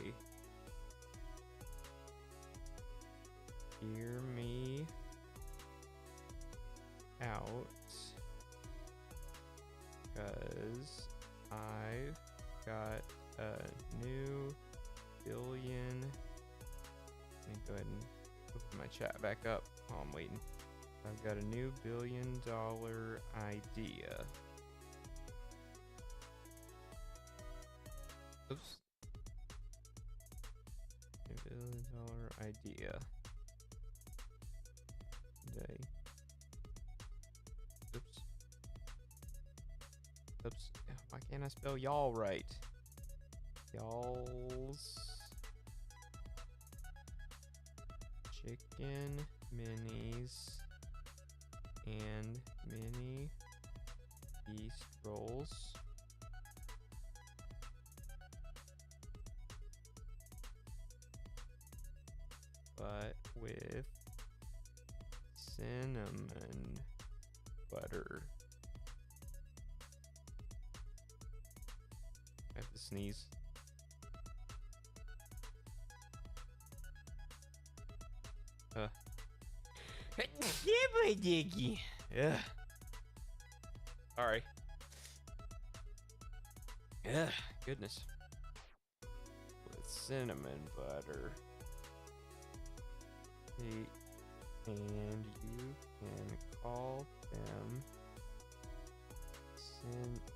Hear me out, because I've got a new billion. Let me go ahead and open my chat back up while I'm waiting. I've got a new $1 billion idea. Oops. $1 billion idea. Today. Oops. Oops. Why can't I spell y'all right? Y'all's chicken minis and mini yeast rolls. But with cinnamon butter. I have to sneeze. Yeah, Dicky. Yeah. Sorry. Yeah, goodness. With cinnamon butter. Hey, and you can call them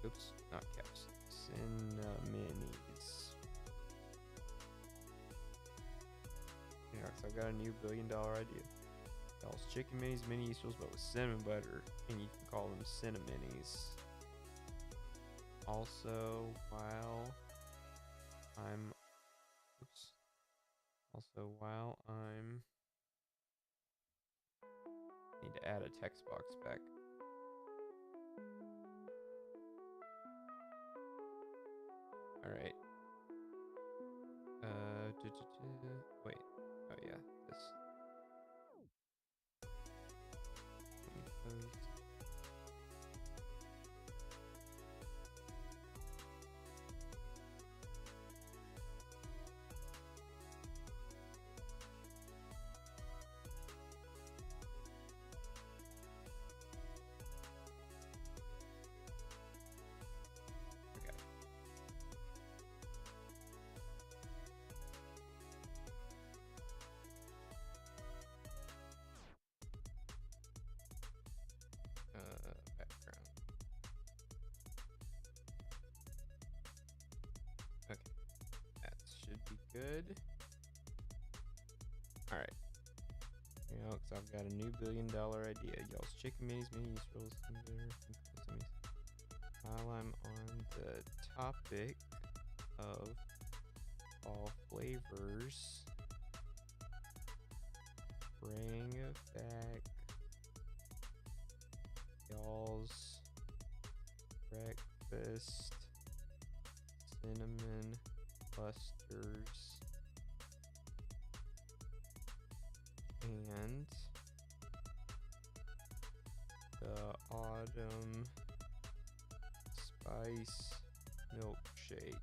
oops, not caps. Cinnamonis. Yeah, so I've got a new $1 billion idea. Y'all's chicken minis, mini yeast rolls, but with cinnamon butter, and you can call them Cinnaminis. Also, while I'm need to add a text box back. All right. Wait. Oh yeah, this. good. Alright. You know, because I've got a new $1 billion idea. Y'all's chicken minis, minis, rolls, while I'm on the topic of all flavors, bring back y'all's breakfast cinnamon clusters and the autumn spice milkshake.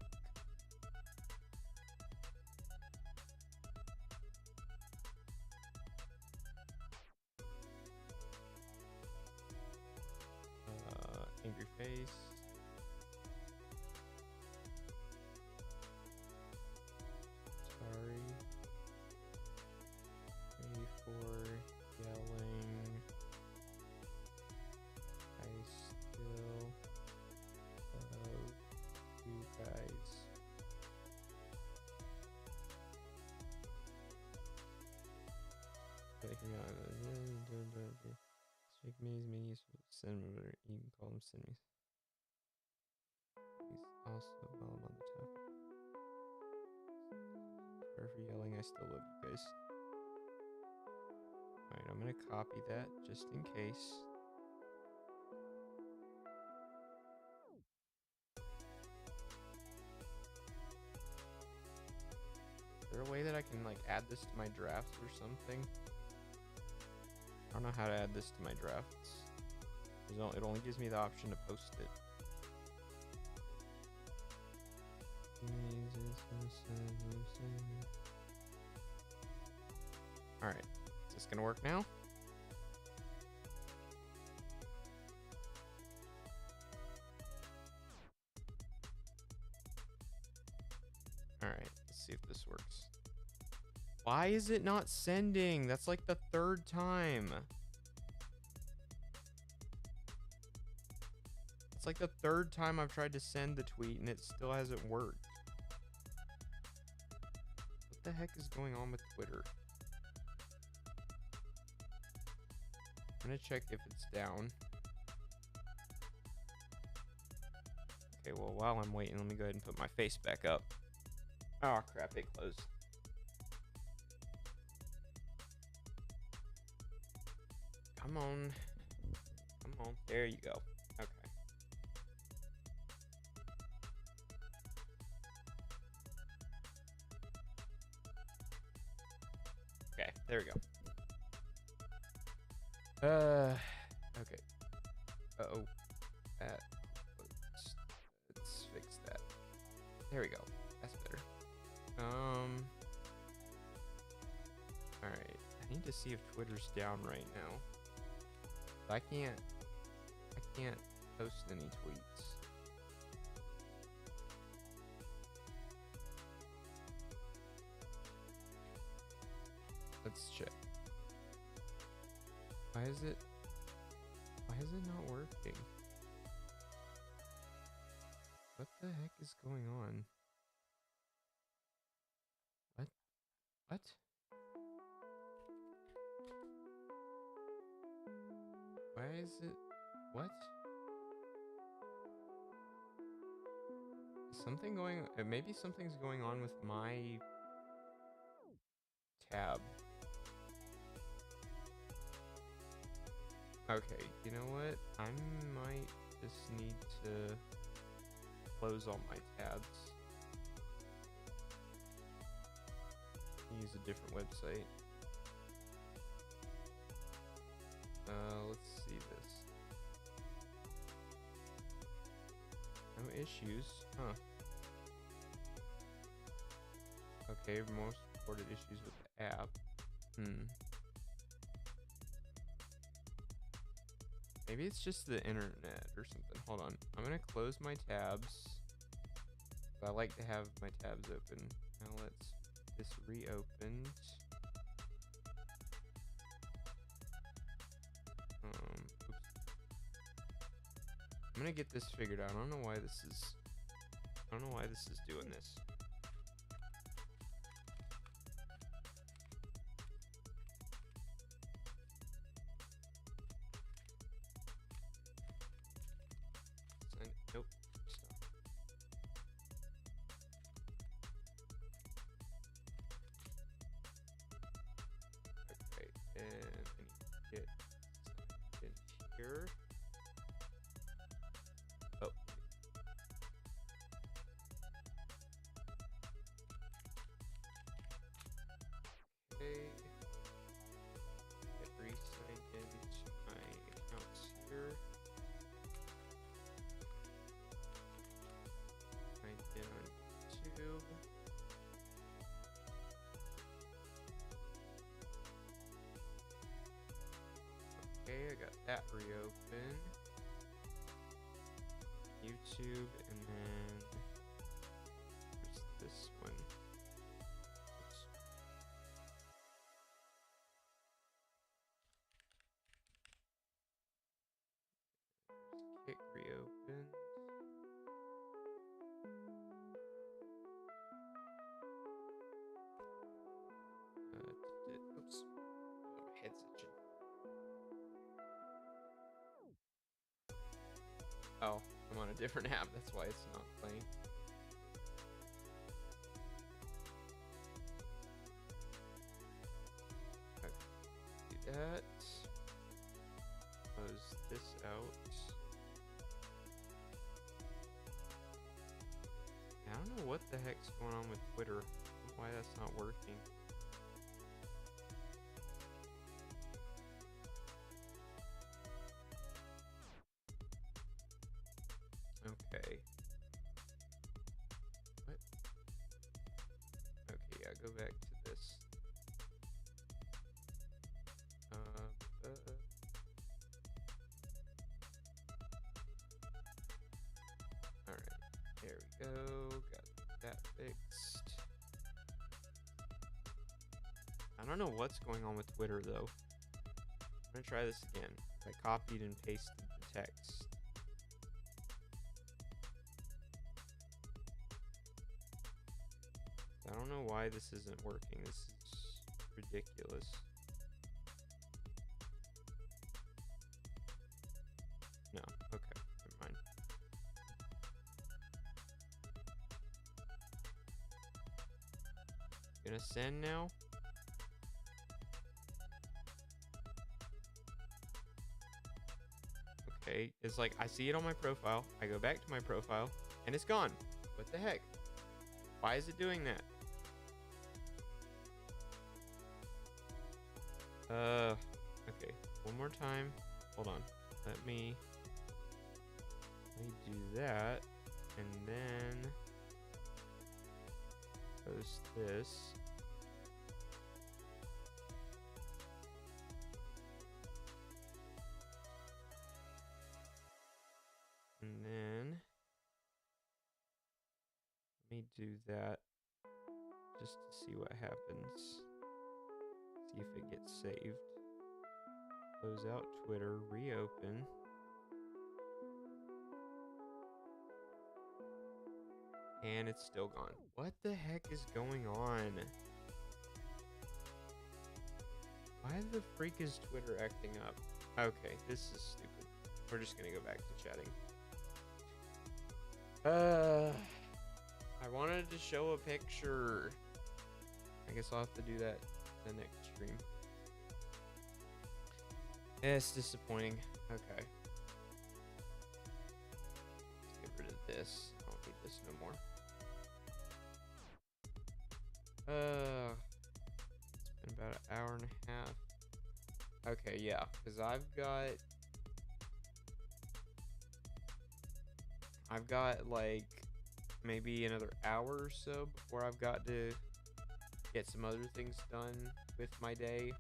Angry face. Sorry. Ready for yelling. I still love you guys. Chick minis, cinnamon butter. You can call them cinnamies. He's also while I'm on the topic. Sorry for yelling. I still love you guys. Alright, I'm gonna copy that just in case. Is there a way that I can like add this to my drafts or something? I don't know how to add this to my drafts. It only gives me the option to post it. Alright, is this gonna work now? Alright, let's see if this works. Why is it not sending? That's like the 3rd time. It's like the 3rd time I've tried to send the tweet and it still hasn't worked. What the heck is going on with Twitter? I'm gonna check if it's down. Okay, well, while I'm waiting, let me go ahead and put my face back up. Oh, crap, it closed. Come on. Come on. There you go. Okay. Okay, there we go. Okay. Uh-oh. Let's fix that. There we go. That's better. Alright. I need to see if Twitter's down right now. I can't post any tweets. Let's check. Why is it not working? What the heck is going on? What? Why is it? What? Is something going? Maybe something's going on with my tab. Okay, you know what? I might just need to close all my tabs. Use a different website. Let's see this. No issues, huh? Okay, most reported issues with the app. Maybe it's just the internet or something. Hold on. I'm gonna close my tabs. I like to have my tabs open. Now let's get this reopened. Oops. I'm gonna get this figured out. I don't know why this is doing this. here. Oh. Okay. Get re-signed into my accounts here. Signed in on YouTube. Okay, I got that reopened. YouTube, and then there's this one. Oops. Kick reopened. Oops. Oh, my head's itching. Oh, I'm on a different app. That's why it's not playing. Okay. Do that. Close this out. I don't know what the heck's going on with Twitter. Why that's not working. Okay. What? Okay, yeah, go back to this. Alright, there we go. Got that fixed. I don't know what's going on with Twitter though. I'm gonna try this again. I copied and pasted the text. I don't know why this isn't working. This is ridiculous. No, okay, never mind. Gonna send now? Okay, it's like I see it on my profile. I go back to my profile and it's gone. What the heck? Why is it doing that? Okay, one more time. Hold on. Let me do that, and then post this. And then let me do that just to see what happens. See if it gets saved. Close out Twitter, reopen. And it's still gone. What the heck is going on? Why the freak is Twitter acting up? Okay, this is stupid. We're just gonna go back to chatting. I wanted to show a picture. I guess I'll have to do that the next stream. It's disappointing. Okay. Let's get rid of this. I don't need this no more. It's been about an hour and a half. Okay, yeah, because I've got like maybe another hour or so before I've got to get some other things done with my day.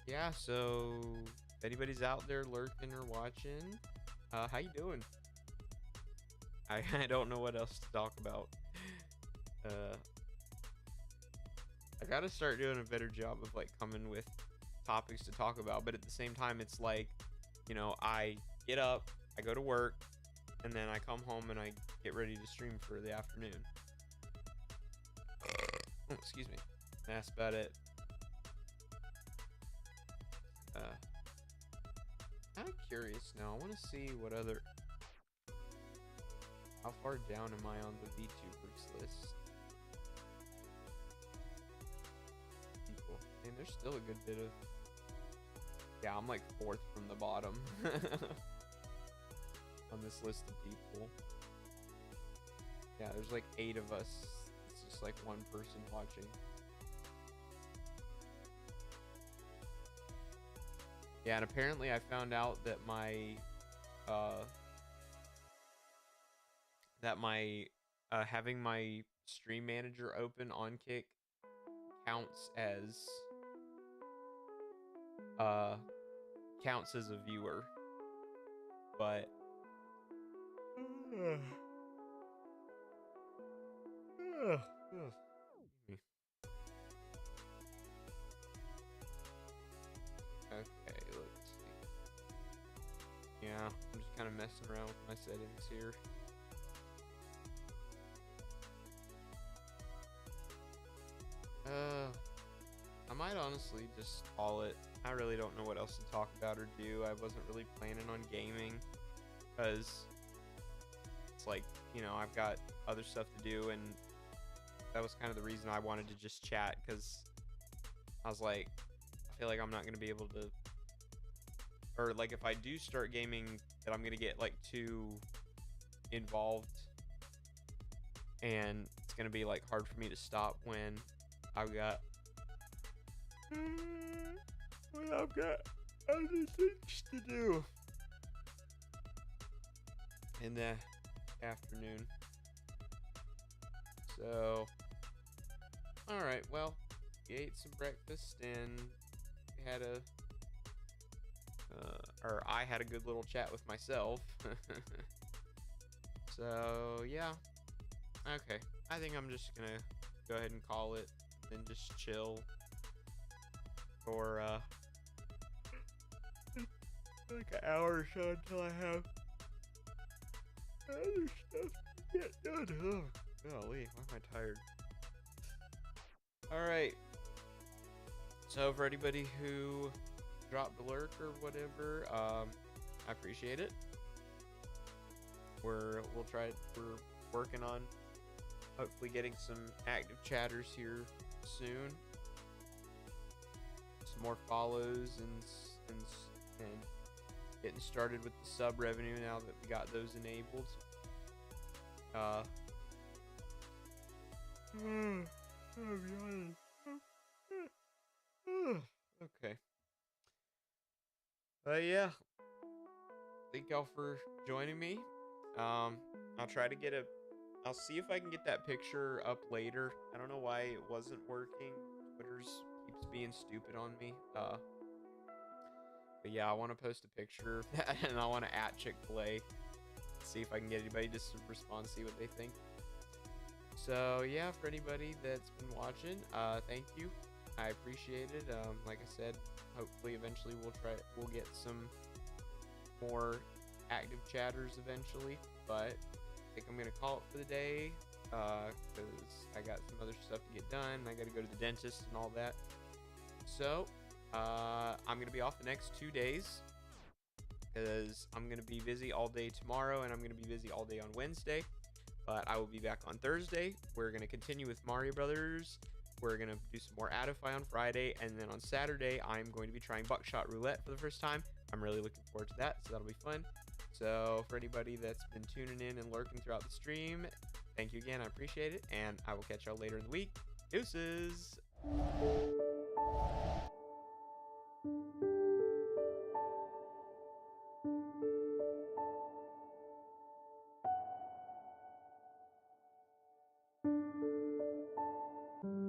Yeah, so if anybody's out there lurking or watching, how you doing? I don't know what else to talk about. I gotta start doing a better job of like coming with topics to talk about, but at the same time it's like, you know, I get up, I go to work, and then I come home and I get ready to stream for the afternoon. Oh, excuse me. That's about it. Kind of curious now. I want to see what other... How far down am I on the VTubers list? People. And there's still a good bit of... Yeah, I'm like 4th from the bottom on this list of people. Yeah, there's like 8 of us. It's just like one person watching. Yeah, and apparently I found out that my having my stream manager open on Kick counts as a viewer, but okay, let's see. Yeah, I'm just kind of messing around with my settings here. I might honestly just call it. I really don't know what else to talk about or do. I wasn't really planning on gaming because it's like, you know, I've got other stuff to do, and that was kind of the reason I wanted to just chat, because I was like, I feel like I'm not going to be able to, or like if I do start gaming, that I'm going to get like too involved, and it's going to be like hard for me to stop when I've got other things to do in the afternoon. So, alright, well, we ate some breakfast and had a I had a good little chat with myself. So yeah, okay, I think I'm just gonna go ahead and call it and just chill for like an hour or so until I have other stuff to get done. Oh, golly, why am I tired? Alright, so for anybody who dropped a lurk or whatever, I appreciate it. We're working on hopefully getting some active chatters here soon, some more follows, and getting started with the sub revenue now that we got those enabled. Okay. Yeah. Thank y'all for joining me. I'll see if I can get that picture up later. I don't know why it wasn't working. Twitter's keeps being stupid on me. But yeah, I want to post a picture of that, and I want to @ Chick-fil-A. See if I can get anybody just to respond, see what they think. So yeah, for anybody that's been watching, thank you. I appreciate it. Like I said, hopefully eventually we'll get some more active chatters eventually, but I think I'm gonna call it for the day, because I got some other stuff to get done. I gotta go to the dentist and all that. So I'm gonna be off the next 2 days because I'm gonna be busy all day tomorrow, and I'm gonna be busy all day on Wednesday. But I will be back on Thursday. We're gonna continue with Mario Brothers. We're gonna do some more Adify on Friday, and then on Saturday I'm going to be trying Buckshot Roulette for the first time. I'm really looking forward to that, so that'll be fun. So for anybody that's been tuning in and lurking throughout the stream, thank you again. I appreciate it, and I will catch y'all later in the week. Deuces!